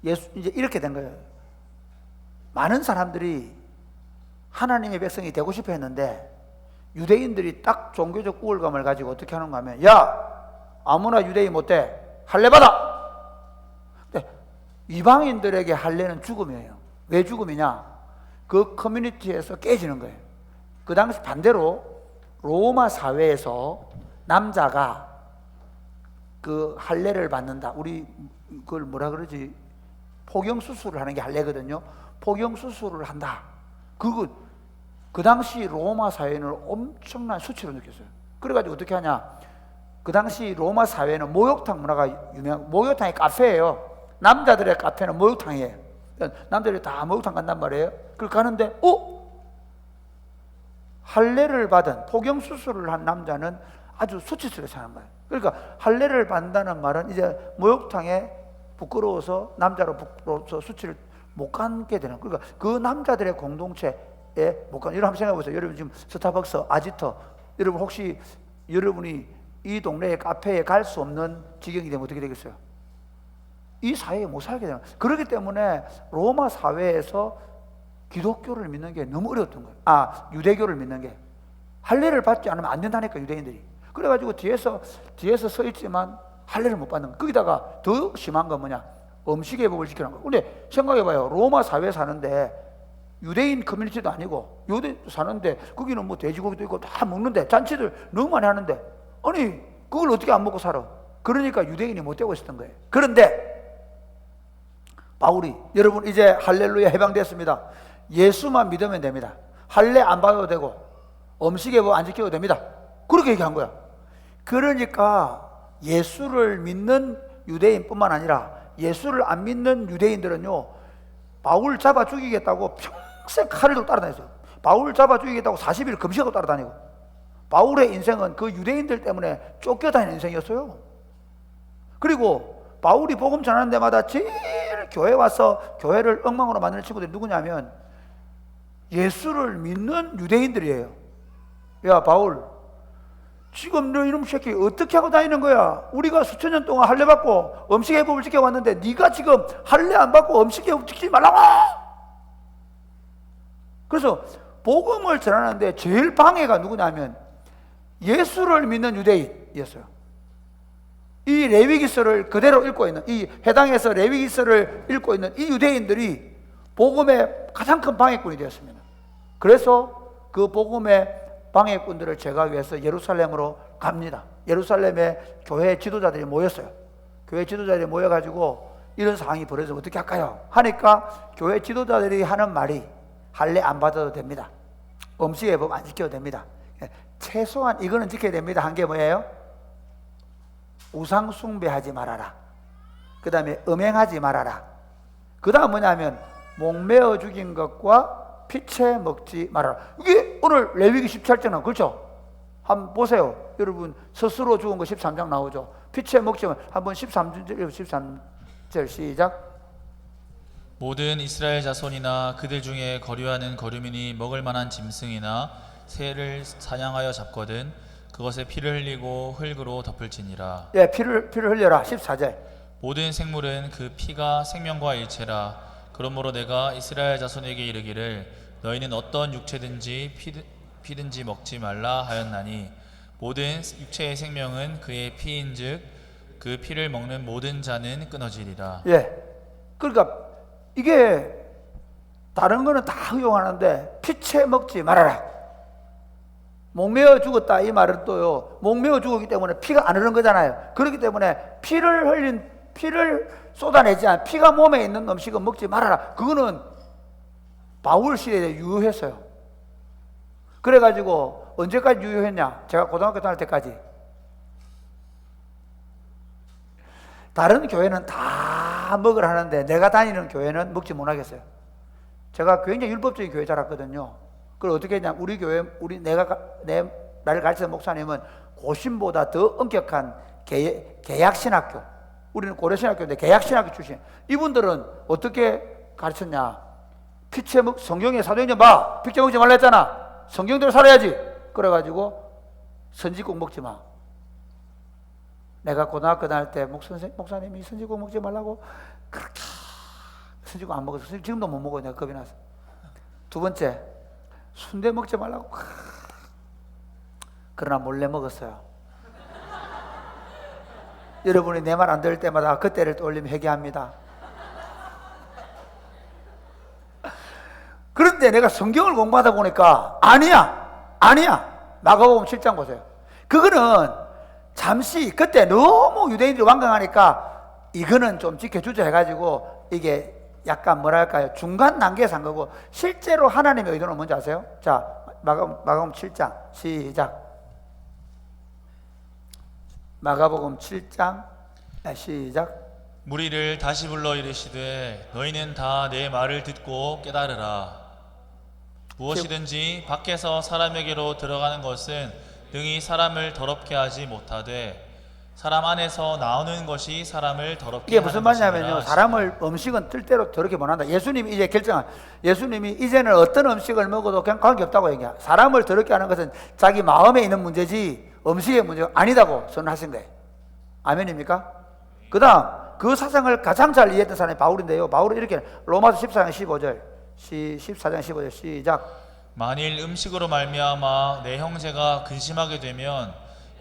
예수 이제 이렇게 된 거예요. 많은 사람들이 하나님의 백성이 되고 싶어 했는데 유대인들이 딱 종교적 우월감을 가지고 어떻게 하는가 하면, 야, 아무나 유대인 못돼, 할례 받아. 근데 이방인들에게 할례는 죽음이에요. 왜 죽음이냐? 그 커뮤니티에서 깨지는 거예요. 그 당시 반대로 로마 사회에서 남자가 그 할례를 받는다. 우리 그걸 뭐라 그러지? 포경 수술을 하는 게 할례거든요. 포경 수술을 한다. 그 당시 로마 사회는 엄청난 수치로 느꼈어요. 그래가지고 어떻게 하냐? 그 당시 로마 사회는 목욕탕 문화가 유명. 목욕탕이 카페예요. 남자들의 카페는 목욕탕이에요. 남자들이 다 목욕탕 간단 말이에요. 그걸 가는데, 할례를 받은 포경 수술을 한 남자는 아주 수치스럽게 사는 거예요. 그러니까 할례를 받는다는 말은 이제 목욕탕에 부끄러워서, 남자로 부끄러워서 수치를 못 갖게 되는. 그러니까 그 남자들의 공동체에 못 가는. 여러분 한번 생각해 보세요. 여러분 지금 스타벅스, 아지터, 여러분 혹시 여러분이 이 동네의 카페에 갈 수 없는 지경이 되면 어떻게 되겠어요? 이 사회에 못 살게 되는. 그렇기 때문에 로마 사회에서 기독교를 믿는 게 너무 어려웠던 거예요. 유대교를 믿는 게. 할례를 받지 않으면 안 된다니까, 유대인들이. 그래가지고 뒤에서 서 있지만 할례를 못 받는 거예요. 거기다가 더 심한 건 뭐냐? 음식의 법을 지키는 거예요. 근데 생각해봐요. 로마 사회에 사는데 유대인 커뮤니티도 아니고 유대 사는데 거기는 뭐 돼지고기도 있고 다 먹는데 잔치들 너무 많이 하는데, 아니 그걸 어떻게 안 먹고 살아? 그러니까 유대인이 못 되고 있었던 거예요. 그런데 바울이, 여러분 이제 할렐루야 해방됐습니다. 예수만 믿으면 됩니다. 할례 안 받아도 되고 음식의 법 안 지켜도 됩니다. 그렇게 얘기한 거야. 그러니까 예수를 믿는 유대인뿐만 아니라 예수를 안 믿는 유대인들은요, 바울 잡아 죽이겠다고 평생 칼을 들고 따라다녔어요. 바울 잡아 죽이겠다고 40일 금식하고 따라다니고. 바울의 인생은 그 유대인들 때문에 쫓겨다니는 인생이었어요. 그리고 바울이 복음 전하는 데마다 제일 교회 와서 교회를 엉망으로 만드는 친구들이 누구냐면 예수를 믿는 유대인들이에요. 야 바울, 지금 너 이놈 새끼 어떻게 하고 다니는 거야? 우리가 수천 년 동안 할례 받고 음식의 법을 지켜왔는데 네가 지금 할례 안 받고 음식의 법 지키지 말라고! 그래서 복음을 전하는데 제일 방해가 누구냐면 예수를 믿는 유대인이었어요. 이 레위기서를 그대로 읽고 있는, 이 해당에서 레위기서를 읽고 있는 이 유대인들이 복음의 가장 큰 방해꾼이 되었습니다. 그래서 그 복음의 방해꾼들을 제거하기 위해서 예루살렘으로 갑니다. 예루살렘에 교회 지도자들이 모였어요. 교회 지도자들이 모여가지고 이런 상황이 벌어져서 어떻게 할까요? 하니까 교회 지도자들이 하는 말이 할례 안 받아도 됩니다. 음식의 법 안 지켜도 됩니다. 최소한 이거는 지켜야 됩니다. 한 게 뭐예요? 우상 숭배하지 말아라. 그 다음에 음행하지 말아라. 그 다음 뭐냐면 목매어 죽인 것과 피채 먹지 말아라. 이게 오늘 레위기 17장, 그렇죠? 한번 보세요. 여러분 스스로 죽은 거 13장 나오죠. 피채 먹지 말. 한번 13절 시작. 모든 이스라엘 자손이나 그들 중에 거류하는 거류민이 먹을 만한 짐승이나 새를 사냥하여 잡거든 그것에 피를 흘리고 흙으로 덮을지니라. 예, 피를 흘려라. 14절. 모든 생물은 그 피가 생명과 일체라. 그러므로 내가 이스라엘 자손에게 이르기를 너희는 어떤 육체든지 피든지 먹지 말라 하였나니 모든 육체의 생명은 그의 피인즉 그 피를 먹는 모든 자는 끊어지리라. 예. 그러니까 이게 다른 거는 다 허용하는데 피채 먹지 말아라. 목매어 죽었다 이 말은 또요, 목매어 죽었기 때문에 피가 안 흐르는 거잖아요. 그렇기 때문에 피를 흘린 피를 쏟아내지 않아. 피가 몸에 있는 음식은 먹지 말아라. 그거는 바울 시대에 유효했어요. 그래가지고 언제까지 유효했냐? 제가 고등학교 다닐 때까지. 다른 교회는 다 먹으라 하는데 내가 다니는 교회는 먹지 못하겠어요. 제가 굉장히 율법적인 교회 자랐거든요. 그걸 어떻게 했냐? 우리 교회, 나를 가르치는 목사님은 고신보다 더 엄격한 개약신학교. 우리는 고려신학교인데 개약신학교 출신. 이분들은 어떻게 가르쳤냐? 성경에 사도행전 봐. 피채 먹지 말라 했잖아. 성경대로 살아야지. 그래가지고 선지국 먹지 마. 내가 고등학교 다닐 때 목사님이 선지국 먹지 말라고 그렇게 선지국 안 먹었어. 지금도 못 먹어요. 내가 겁이 나서. 두 번째, 순대 먹지 말라고. 그러나 몰래 먹었어요. 여러분이 내 말 안 들을 때마다 그때를 떠올리며 회개합니다. 그런데 내가 성경을 공부하다 보니까 아니야. 마가복음 7장 보세요. 그거는 잠시 그때 너무 유대인들이 완강하니까 이거는 좀 지켜주자 해가지고 이게 약간 뭐랄까요, 중간 단계에서 한 거고, 실제로 하나님의 의도는 뭔지 아세요? 자, 마가복음 7장 시작. 마가복음 7장 시작. 무리를 다시 불러 이르시되 너희는 다 내 말을 듣고 깨달으라. 무엇이든지 밖에서 사람에게로 들어가는 것은 능히 사람을 더럽게 하지 못하되 사람 안에서 나오는 것이 사람을 더럽게 이게 무슨 하는 말이냐면요, 것이니라. 사람을 음식은 뜻대로 더럽게 못한다. 예수님이 이제 예수님이 이제는 어떤 음식을 먹어도 그냥 관계없다고 얘기해요. 사람을 더럽게 하는 것은 자기 마음에 있는 문제지 음식의 문제가 아니다고 선언하신 거예요. 아멘입니까? 그 다음 그 사상을 가장 잘 이해했던 사람이 바울인데요. 바울은 이렇게 로마서 14장 15절 14장 15절 시작. 만일 음식으로 말미암아 내 형제가 근심하게 되면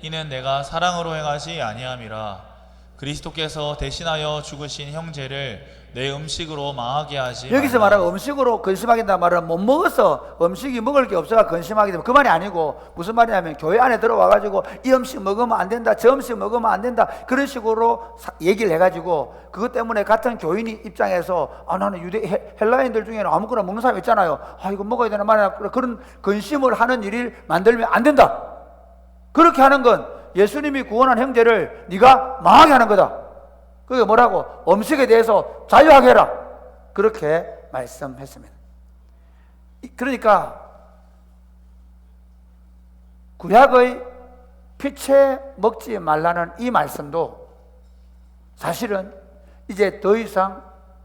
이는 내가 사랑으로 행하지 아니함이라. 그리스도께서 대신하여 죽으신 형제를 내 음식으로 망하게 하지 여기서 말라. 말하는 음식으로 근심하겠다는 말은 못 먹어서 음식이 먹을 게 없어가 근심하게 되면 그 말이 아니고, 무슨 말이냐면 교회 안에 들어와가지고 이 음식 먹으면 안 된다, 저 음식 먹으면 안 된다, 그런 식으로 얘기를 해가지고 그것 때문에 같은 교인이 입장에서 나는 헬라인들 중에는 아무거나 먹는 사람 있잖아요. 이거 먹어야 되는 말이야. 그런 근심을 하는 일을 만들면 안 된다. 그렇게 하는 건 예수님이 구원한 형제를 네가 망하게 하는 거다. 그게 뭐라고? 음식에 대해서 자유하게 해라. 그렇게 말씀했습니다. 그러니까 구약의 피채 먹지 말라는 이 말씀도 사실은 이제 더 이상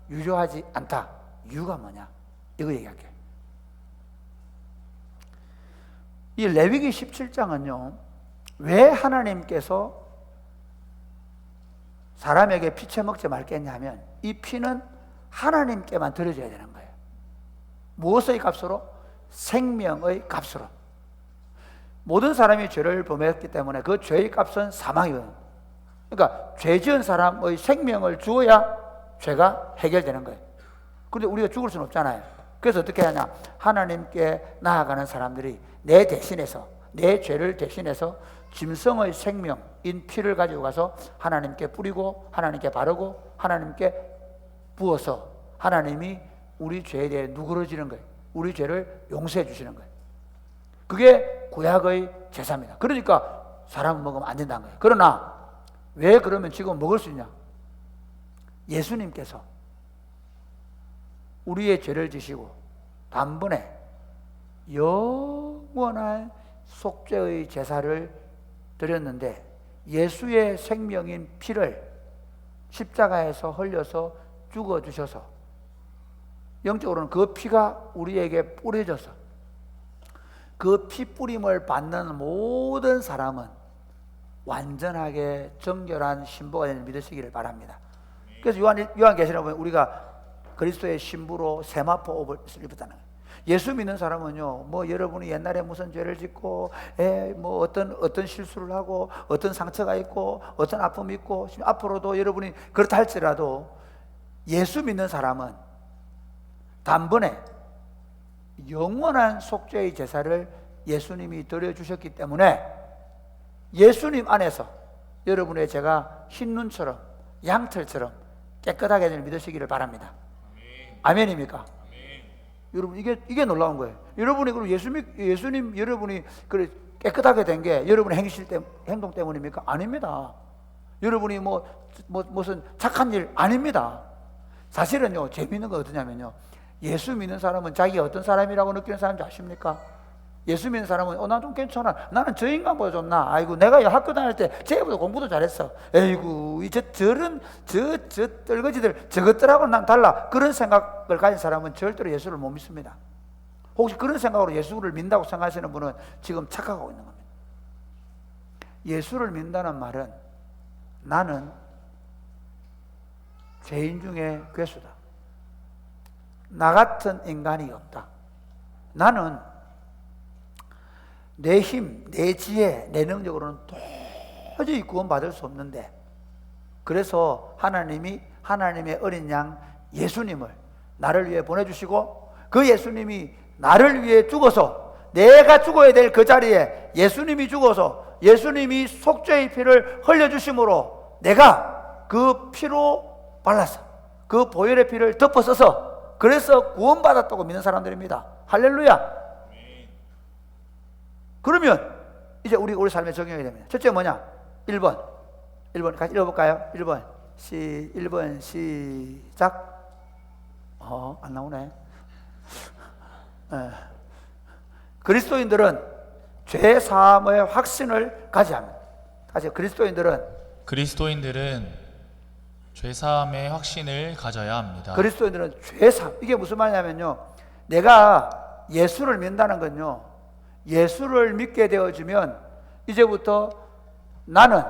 유효하지 않다. 이유가 뭐냐? 이거 얘기할게요. 이 레위기 17장은요, 왜 하나님께서 사람에게 피채 먹지 말겠냐 하면 이 피는 하나님께만 드려져야 되는 거예요. 무엇의 값으로? 생명의 값으로. 모든 사람이 죄를 범했기 때문에 그 죄의 값은 사망이거든요. 그러니까 죄 지은 사람의 생명을 주어야 죄가 해결되는 거예요. 그런데 우리가 죽을 수는 없잖아요. 그래서 어떻게 하냐? 하나님께 나아가는 사람들이 내 대신해서, 내 죄를 대신해서 짐승의 생명인 피를 가지고 가서 하나님께 뿌리고 하나님께 바르고 하나님께 부어서 하나님이 우리 죄에 대해 누그러지는 거예요. 우리 죄를 용서해 주시는 거예요. 그게 구약의 제사입니다. 그러니까 사람은 먹으면 안 된다는 거예요. 그러나 왜 그러면 지금 먹을 수 있냐? 예수님께서 우리의 죄를 지시고 단번에 영원한 속죄의 제사를 드렸는데 예수의 생명인 피를 십자가에서 흘려서 죽어주셔서 영적으로는 그 피가 우리에게 뿌려져서 그 피 뿌림을 받는 모든 사람은 완전하게 정결한 신부가 되는 믿으시기를 바랍니다. 그래서 요한계시록에 보면 우리가 그리스도의 신부로 세마포 옷을 입었다는 거예요. 예수 믿는 사람은요, 뭐 여러분이 옛날에 무슨 죄를 짓고, 뭐 어떤 실수를 하고, 어떤 상처가 있고, 어떤 아픔이 있고, 앞으로도 여러분이 그렇다 할지라도 예수 믿는 사람은 단번에 영원한 속죄의 제사를 예수님이 드려주셨기 때문에 예수님 안에서 여러분의 죄가 흰 눈처럼 양털처럼 깨끗하게 될 믿으시기를 바랍니다. 아멘입니까? 여러분 이게 놀라운 거예요. 여러분이 그럼 예수님 여러분이 그래 깨끗하게 된 게 여러분의 행동 때문입니까? 아닙니다. 여러분이 무슨 착한 일 아닙니다. 사실은요 재미있는 거 어떠냐면요, 예수 믿는 사람은 자기가 어떤 사람이라고 느끼는 사람인지 아십니까? 예수 믿는 사람은 나 좀 괜찮아, 나는 저 인간보다 좀 나아, 아이고 내가 학교 다닐 때 쟤보다 공부도 잘했어, 에이구 저 떨거지들 저것들하고는 난 달라, 그런 생각을 가진 사람은 절대로 예수를 못 믿습니다. 혹시 그런 생각으로 예수를 믿는다고 생각하시는 분은 지금 착각하고 있는 겁니다. 예수를 믿는다는 말은 나는 죄인 중에 괴수다, 나 같은 인간이 없다, 나는 내 힘, 내 지혜, 내 능력으로는 도저히 구원받을 수 없는데, 그래서 하나님의 어린 양 예수님을 나를 위해 보내주시고, 그 예수님이 나를 위해 죽어서, 내가 죽어야 될 그 자리에 예수님이 죽어서 예수님이 속죄의 피를 흘려주심으로 내가 그 피로 발라서 그 보혈의 피를 덮어 써서 그래서 구원받았다고 믿는 사람들입니다. 할렐루야. 그러면 이제 우리 삶에 적용이 됩니다. 첫째 뭐냐? 1번 같이 읽어볼까요? 1번 시작. 안 나오네. 그리스도인들은 죄 사함의 확신을 가져야 합니다. 다시 그리스도인들은 죄 사함의 확신을 가져야 합니다. 그리스도인들은 죄 사함, 이게 무슨 말이냐면요, 내가 예수를 믿는다는 건요, 예수를 믿게 되어지면 이제부터 나는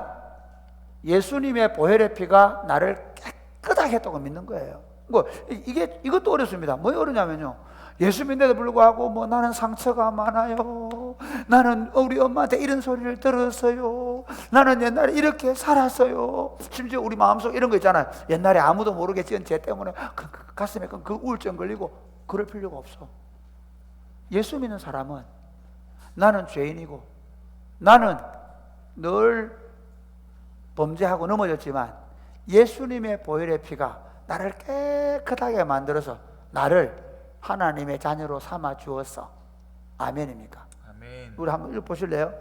예수님의 보혈의 피가 나를 깨끗하게 했다고 믿는 거예요. 이것도 어렵습니다. 뭐 어렵냐면요, 예수 믿는데도 불구하고 나는 상처가 많아요, 나는 우리 엄마한테 이런 소리를 들었어요, 나는 옛날에 이렇게 살았어요, 심지어 우리 마음속 이런 거 있잖아요, 옛날에 아무도 모르게 지은 죄 때문에 가슴에 그 우울증 걸리고, 그럴 필요가 없어. 예수 믿는 사람은 나는 죄인이고 나는 늘 범죄하고 넘어졌지만 예수님의 보혈의 피가 나를 깨끗하게 만들어서 나를 하나님의 자녀로 삼아 주었어. 아멘입니까? 아멘. 우리 한번 읽어보실래요?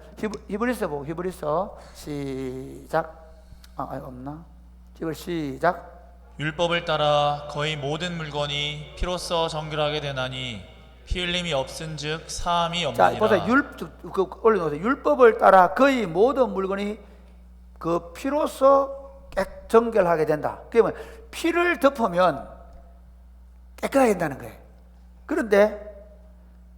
히브리서 시작. 없나? 시작. 율법을 따라 거의 모든 물건이 피로써 정결하게 되나니 피 흘림이 없은즉 사함이 자, 없느니라. 보세요. 올려놓으세요. 율법을 따라 거의 모든 물건이 그 피로써 정결하게 된다. 그러면 피를 덮으면 깨끗하게 된다는 거예요.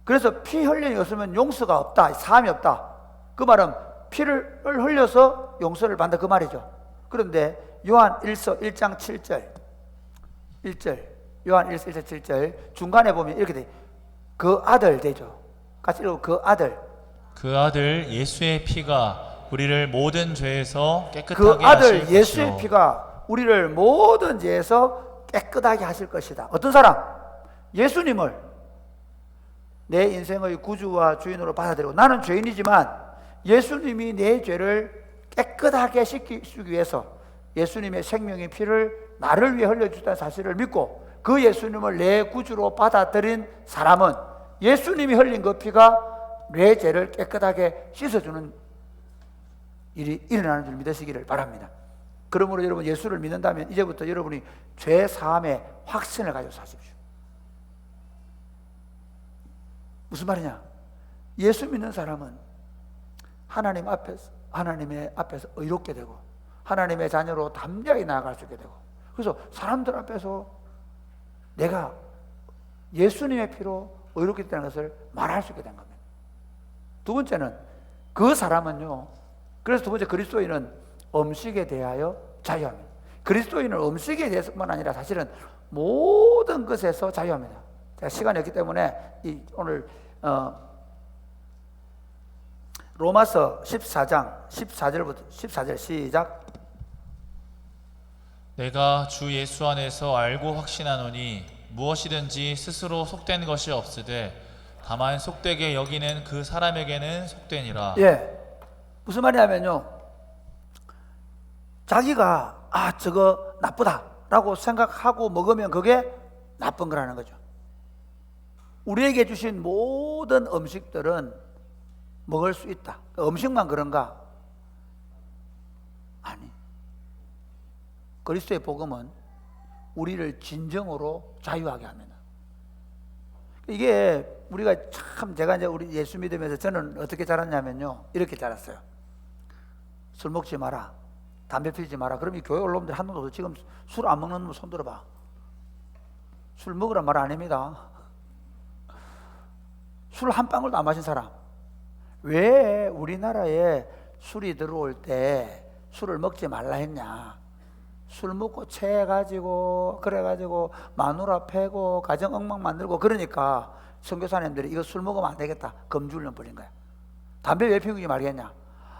그래서 피 흘림이 없으면 용서가 없다, 사함이 없다. 그 말은 피를 흘려서 용서를 받는다, 그 말이죠. 그런데 요한 1서 1장 7절 요한 1서 1장 7절 중간에 보면 이렇게 돼. 그 아들 되죠. 같이 읽어. 그 아들 예수의 피가 우리를 모든 죄에서 깨끗하게 그 아들 하실 예수의 것이요. 피가 우리를 모든 죄에서 깨끗하게 하실 것이다. 어떤 사람? 예수님을 내 인생의 구주와 주인으로 받아들이고, 나는 죄인이지만 예수님이 내 죄를 깨끗하게 씻기 위해서 예수님의 생명의 피를 나를 위해 흘려주다는 사실을 믿고 그 예수님을 내 구주로 받아들인 사람은 예수님이 흘린 그 피가 내 죄를 깨끗하게 씻어주는 일이 일어나는 줄 믿으시기를 바랍니다. 그러므로 여러분 예수를 믿는다면 이제부터 여러분이 죄 사함의 확신을 가지고 사십시오. 무슨 말이냐? 예수 믿는 사람은 하나님의 앞에서 의롭게 되고 하나님의 자녀로 담대하게 나아갈 수 있게 되고, 그래서 사람들 앞에서 내가 예수님의 피로 의롭게 됐다는 것을 말할 수 있게 된 겁니다. 두 번째는 그 사람은요, 그래서 두 번째 그리스도인은 음식에 대하여 자유합니다. 그리스도인은 음식에 대해서만 아니라 사실은 모든 것에서 자유합니다. 제가 시간이 없기 때문에 오늘 로마서 14장 14절 시작. 내가 주 예수 안에서 알고 확신하노니 무엇이든지 스스로 속된 것이 없으되 다만 속되게 여기는 그 사람에게는 속되니라. 예, 무슨 말이냐면요, 자기가 저거 나쁘다라고 생각하고 먹으면 그게 나쁜 거라는 거죠. 우리에게 주신 모든 음식들은 먹을 수 있다. 음식만 그런가? 아니. 그리스도의 복음은 우리를 진정으로 자유하게 합니다. 이게 우리가 참, 제가 이제 우리 예수 믿으면서 저는 어떻게 자랐냐면요, 이렇게 자랐어요. 술 먹지 마라, 담배 피우지 마라. 그럼 이 교회 올라오는데 한 놈도 지금 술 안 먹는 놈 손 들어봐. 술 먹으란 말 아닙니다. 술 한 방울도 안 마신 사람. 왜 우리나라에 술이 들어올 때 술을 먹지 말라 했냐? 술 먹고 체해가지고 그래가지고 마누라 패고 가정 엉망 만들고 그러니까 선교사님들이 이거 술 먹으면 안 되겠다, 금주훈련 벌인 거야. 담배 왜 피우지 말겠냐?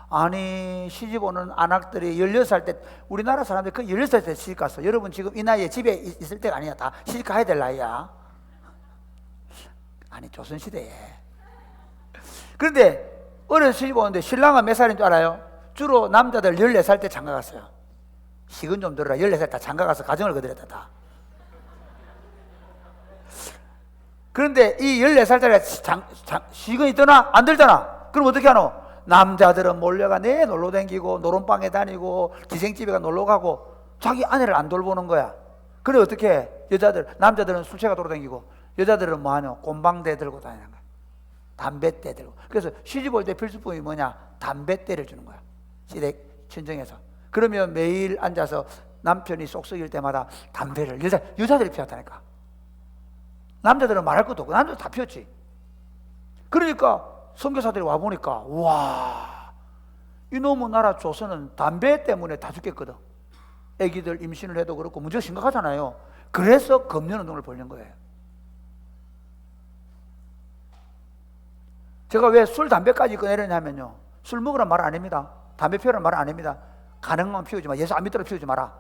아니, 시집 오는 안악들이 16살 때, 우리나라 사람들이 그 16살 때 시집 갔어. 여러분 지금 이 나이에 집에 있을 때가 아니야. 다 시집 가야 될 나이야. 아니, 조선시대에. 그런데 어려서 시집 오는데 신랑은 몇 살인 줄 알아요? 주로 남자들 14살 때 장가 갔어요. 식은 좀 들어라. 14살 다 장가 가서 가정을 거들였다 다. 그런데 이 14살짜리 식은이 떠나? 안 들잖아. 그럼 어떻게 하노? 남자들은 몰려가 내 놀러 다니고 노름방에 다니고 기생집에 가 놀러 가고 자기 아내를 안 돌보는 거야. 그래 어떻게 해? 남자들은 술채가 돌아다니고 여자들은 뭐 하냐? 꼼방대 들고 다니는 거야. 담뱃대 들고. 그래서 시집 올 때 필수품이 뭐냐? 담뱃대를 주는 거야. 시댁 친정에서. 그러면 매일 앉아서 남편이 속 썩일 때마다 담배를 여자들이 피웠다니까. 남자들은 말할 것도 없고 남자들 다 피웠지. 그러니까 선교사들이 와보니까 와, 이놈의 나라 조선은 담배 때문에 다 죽겠거든. 애기들 임신을 해도 그렇고 문제가 심각하잖아요. 그래서 금년운동을 벌린 거예요. 제가 왜 술, 담배까지 꺼내려냐면요, 술 먹으란 말 아닙니다. 담배 피우란 말 아닙니다. 가능하면 피우지 마. 예수 안 믿도록 피우지 마라.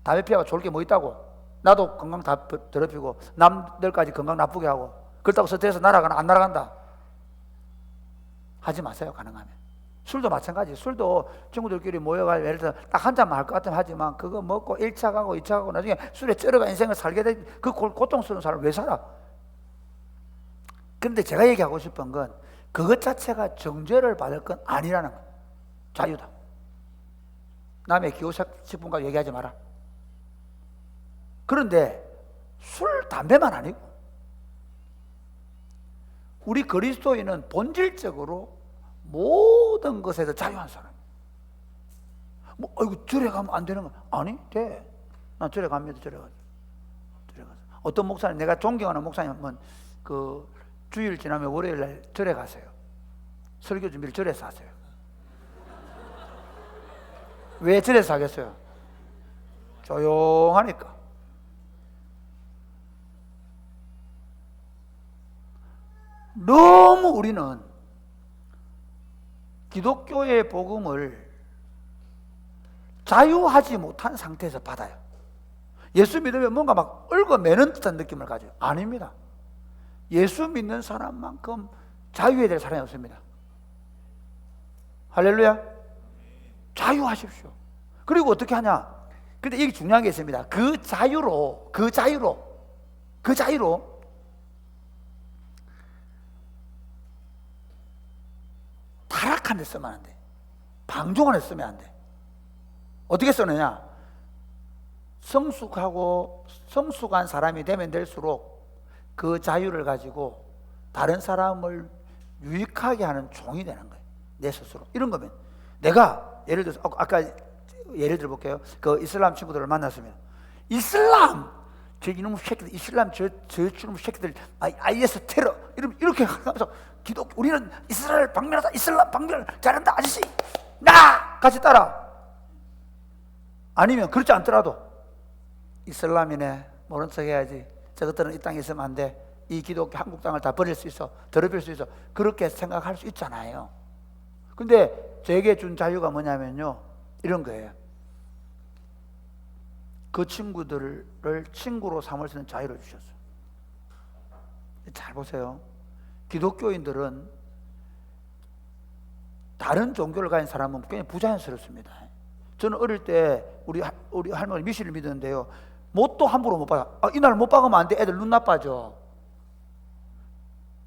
담배 피우고 좋을 게 뭐 있다고. 나도 건강 다 더럽히고 남들까지 건강 나쁘게 하고 그렇다고 스트레스 날아가나? 안 날아간다. 하지 마세요. 가능하면. 술도 마찬가지. 술도 친구들끼리 모여가지고 예를 들어 딱 한 잔만 할 것 같으면 하지만 그거 먹고 1차 가고 2차 가고 나중에 술에 쩔어가 인생을 살게 돼. 그 고통스러운 사람 왜 살아? 그런데 제가 얘기하고 싶은 건 그것 자체가 정죄를 받을 건 아니라는 거예요. 자유다. 남의 기호식품과 얘기하지 마라. 그런데 술, 담배만 아니고 우리 그리스도인은 본질적으로 모든 것에서 자유한 사람이에요. 뭐, 이거 절에 가면 안 되는 거 아니? 돼. 난 절에 갑니다. 절에 가서. 어떤 목사님, 내가 존경하는 목사님은 그 주일 지나면 월요일 날 절에 가세요. 설교 준비를 절에서 하세요. 왜 절에서 하겠어요? 조용하니까. 너무 우리는 기독교의 복음을 자유하지 못한 상태에서 받아요. 예수 믿으면 뭔가 막 얽어매는 듯한 느낌을 가져요. 아닙니다. 예수 믿는 사람만큼 자유해야 될 사람이 없습니다. 할렐루야. 자유하십시오. 그리고 어떻게 하냐? 근데 이게 중요한 게 있습니다. 그 자유로 타락한 데 쓰면 안 돼. 방종한 데 쓰면 안 돼. 어떻게 쓰느냐? 성숙한 사람이 되면 될수록 그 자유를 가지고 다른 사람을 유익하게 하는 종이 되는 거예요. 내 스스로. 이런 거면 내가 예를 들어서 아까 예를 들어 볼게요. 그 이슬람 친구들을 만났습니다. 이슬람 저 이놈 새끼들, 이슬람 저 이놈 새끼들, IS 테러 이렇게 하면서 우리는 이스라엘 방면하다, 이슬람 방면 잘한다, 아저씨 나 같이 따라. 아니면 그렇지 않더라도 이슬람이네 모른 척 해야지. 저것들은 이 땅에 있으면 안 돼. 이 기독교 한국 땅을 다 버릴 수 있어, 더럽힐 수 있어. 그렇게 생각할 수 있잖아요. 근데 저에게 준 자유가 뭐냐면요, 이런 거예요. 그 친구들을 친구로 삼을 수 있는 자유를 주셨어요. 잘 보세요. 기독교인들은 다른 종교를 가진 사람은 굉장히 부자연스럽습니다. 저는 어릴 때 우리 할머니 미신을 믿었는데요. 못도 함부로 못 박아. 이날 못 박으면 안 돼. 애들 눈 나빠져.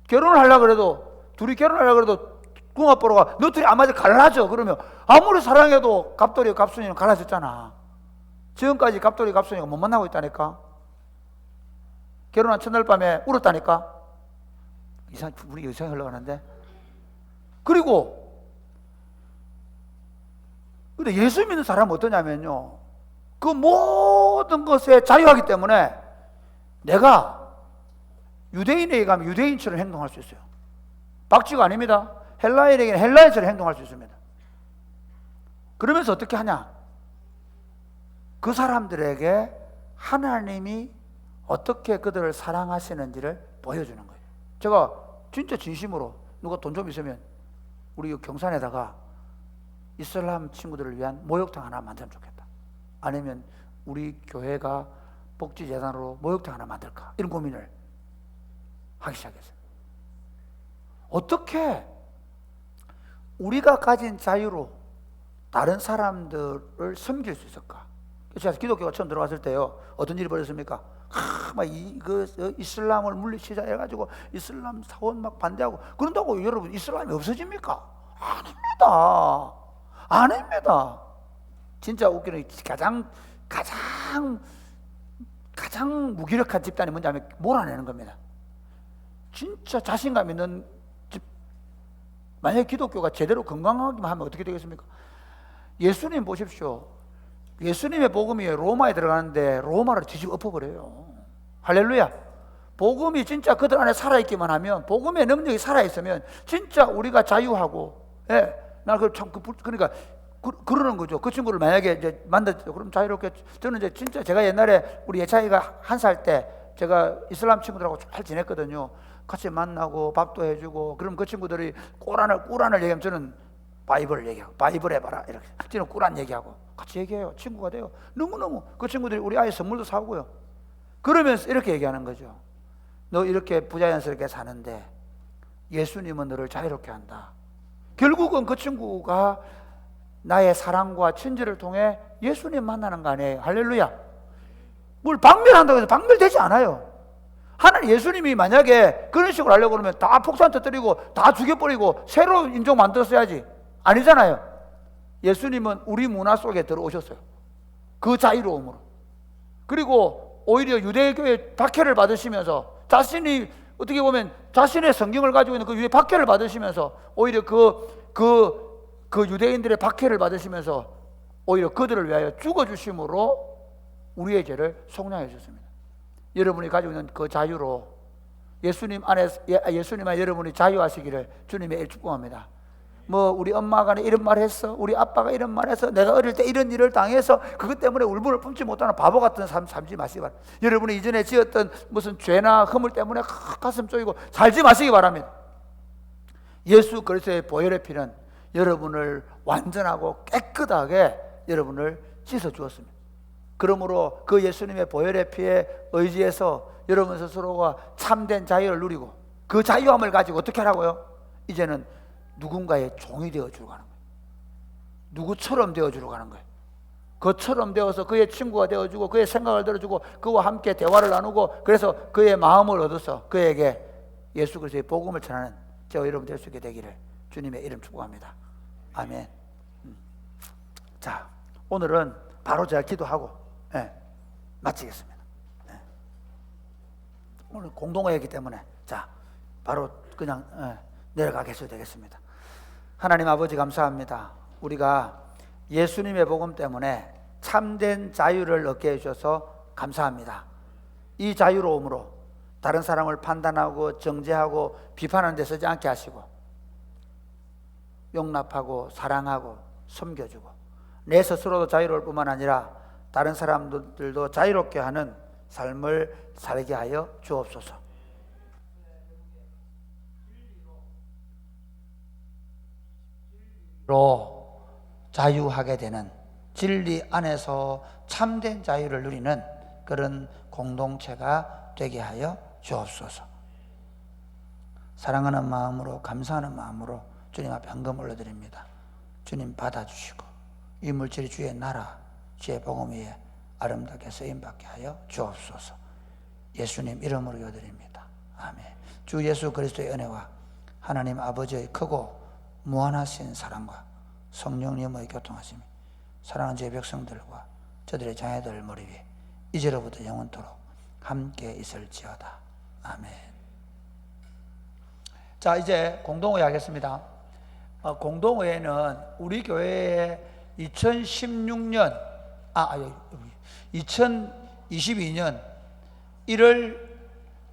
결혼을 하려고 그래도, 둘이 결혼하려고 그래도 궁합 보러 가. 너 둘이 안 맞아. 갈라져. 그러면 아무리 사랑해도 갑돌이 갑순이는 갈라졌잖아. 지금까지 갑돌이 갑순이가 못 만나고 있다니까. 결혼한 첫날 밤에 울었다니까. 분위기 이상하게 흘러가는데. 그리고 근데 예수 믿는 사람은 어떠냐면요, 그 모든 것에 자유하기 때문에 내가 유대인에게 가면 유대인처럼 행동할 수 있어요. 박쥐가 아닙니다. 헬라인에게는 헬라인처럼 행동할 수 있습니다. 그러면서 어떻게 하냐? 그 사람들에게 하나님이 어떻게 그들을 사랑하시는지를 보여주는 거예요. 제가 진짜 진심으로 누가 돈 좀 있으면 우리 경산에다가 이슬람 친구들을 위한 목욕탕 하나 만들면 좋겠다. 아니면 우리 교회가 복지재단으로 목욕탕 하나 만들까? 이런 고민을 하기 시작했어요. 어떻게 우리가 가진 자유로 다른 사람들을 섬길 수 있을까? 제가 기독교가 처음 들어갔을 때요, 어떤 일이 벌어졌습니까? 이슬람을 물리치자 해가지고 이슬람 사원 막 반대하고 그런다고 여러분 이슬람이 없어집니까? 아닙니다. 아닙니다. 진짜 웃기는 가장 무기력한 집단이 뭔지 하면 몰아내는 겁니다. 진짜 자신감 있는 집, 만약에 기독교가 제대로 건강하기만 하면 어떻게 되겠습니까? 예수님 보십시오. 예수님의 복음이 로마에 들어가는데 로마를 뒤집어 엎어버려요. 할렐루야. 복음이 진짜 그들 안에 살아있기만 하면, 복음의 능력이 살아있으면 진짜 우리가 자유하고, 예, 그러니까 그러는 거죠. 그 친구를 만약에 이제 만났죠. 그럼 자유롭게. 저는 이제 진짜 제가 옛날에 우리 예찬이가 1살 때 제가 이슬람 친구들하고 잘 지냈거든요. 같이 만나고 밥도 해주고. 그럼 그 친구들이 꾸란을 얘기하면 저는 바이블을 얘기하고, 바이블 해봐라 이렇게. 저는 꾸란 얘기하고 같이 얘기해요. 친구가 돼요. 너무너무. 그 친구들이 우리 아이 선물도 사오고요. 그러면서 이렇게 얘기하는 거죠. 너 이렇게 부자연스럽게 사는데 예수님은 너를 자유롭게 한다. 결국은 그 친구가 나의 사랑과 친절을 통해 예수님 만나는 거 아니에요. 할렐루야. 뭘 박멸한다고 해서 박멸되지 않아요. 하나님 예수님이 만약에 그런 식으로 하려고 그러면 다 폭탄 터뜨리고 다 죽여버리고 새로운 인종 만들었어야지. 아니잖아요. 예수님은 우리 문화 속에 들어오셨어요. 그 자유로움으로. 그리고 오히려 유대교의 박해를 받으시면서 자신이 어떻게 보면 자신의 성경을 가지고 있는 그 위에 박해를 받으시면서 오히려 그 유대인들의 박해를 받으시면서 오히려 그들을 위하여 죽어주심으로 우리의 죄를 속량해 주셨습니다. 여러분이 가지고 있는 그 자유로 예수님 안에 여러분이 자유하시기를 주님의 축복합니다. 우리 엄마가 이런 말 했어, 우리 아빠가 이런 말 해서 내가 어릴 때 이런 일을 당해서 그것 때문에 울분을 품지 못하는 바보 같은 삶 살지 마시기 바랍니다. 여러분이 이전에 지었던 무슨 죄나 허물 때문에 가슴 쪼이고 살지 마시기 바랍니다. 예수 그리스도의 보혈의 피는 여러분을 완전하고 깨끗하게 여러분을 씻어 주었습니다. 그러므로 그 예수님의 보혈의 피에 의지해서 여러분 스스로가 참된 자유를 누리고 그 자유함을 가지고 어떻게 하라고요? 이제는 누군가의 종이 되어주러 가는 거예요. 누구처럼 되어주러 가는 거예요. 그처럼 되어서 그의 친구가 되어주고 그의 생각을 들어주고 그와 함께 대화를 나누고 그래서 그의 마음을 얻어서 그에게 예수 그리스도의 복음을 전하는 저와 여러분 될 수 있게 되기를 주님의 이름 축복합니다. 아멘. 자, 오늘은 바로 제가 기도하고 마치겠습니다. 오늘 공동회이기 때문에 자 바로 그냥 내려가 계셔도 되겠습니다. 하나님 아버지 감사합니다. 우리가 예수님의 복음 때문에 참된 자유를 얻게 해주셔서 감사합니다. 이 자유로움으로 다른 사람을 판단하고 정죄하고 비판하는 데 쓰지 않게 하시고 용납하고 사랑하고 섬겨주고 내 스스로도 자유로울 뿐만 아니라 다른 사람들도 자유롭게 하는 삶을 살게 하여 주옵소서. 로 자유하게 되는 진리 안에서 참된 자유를 누리는 그런 공동체가 되게 하여 주옵소서. 사랑하는 마음으로 감사하는 마음으로 주님 앞에 헌금 올려드립니다. 주님 받아주시고 이 물질이 주의 나라, 주의 복음 위에 아름답게 쓰임받게 하여 주옵소서. 예수님 이름으로 기도드립니다. 아멘. 주 예수 그리스도의 은혜와 하나님 아버지의 크고 무한하신 사랑과 성령님의 교통하심이 사랑하는 주의 백성들과 저들의 자녀들 머리 위에 이제로부터 영원토록 함께 있을지어다. 아멘. 자, 이제 공동회 하겠습니다. 공동회는 우리 교회에 2016년 2022년 1월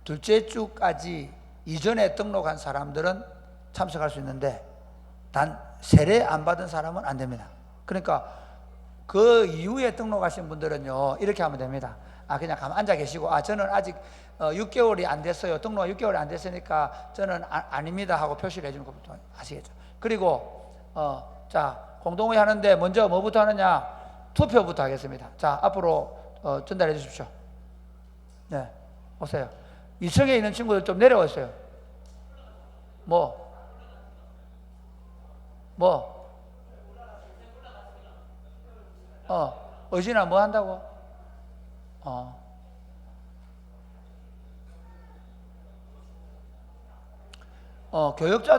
둘째 주까지 이전에 등록한 사람들은 참석할 수 있는데 단 세례 안 받은 사람은 안 됩니다. 그러니까 그 이후에 등록하신 분들은요 이렇게 하면 됩니다. 그냥 가만 앉아 계시고 저는 아직 6개월이 안 됐어요. 등록 6개월이 안 됐으니까 저는 아닙니다 하고 표시를 해주는 것부터 아시겠죠? 그리고 자, 공동회 하는데 먼저 뭐부터 하느냐? 투표부터 하겠습니다. 자, 앞으로 전달해 주십시오. 네, 오세요. 2층에 있는 친구들 좀 내려오세요. 의진아 뭐 한다고? 교역자들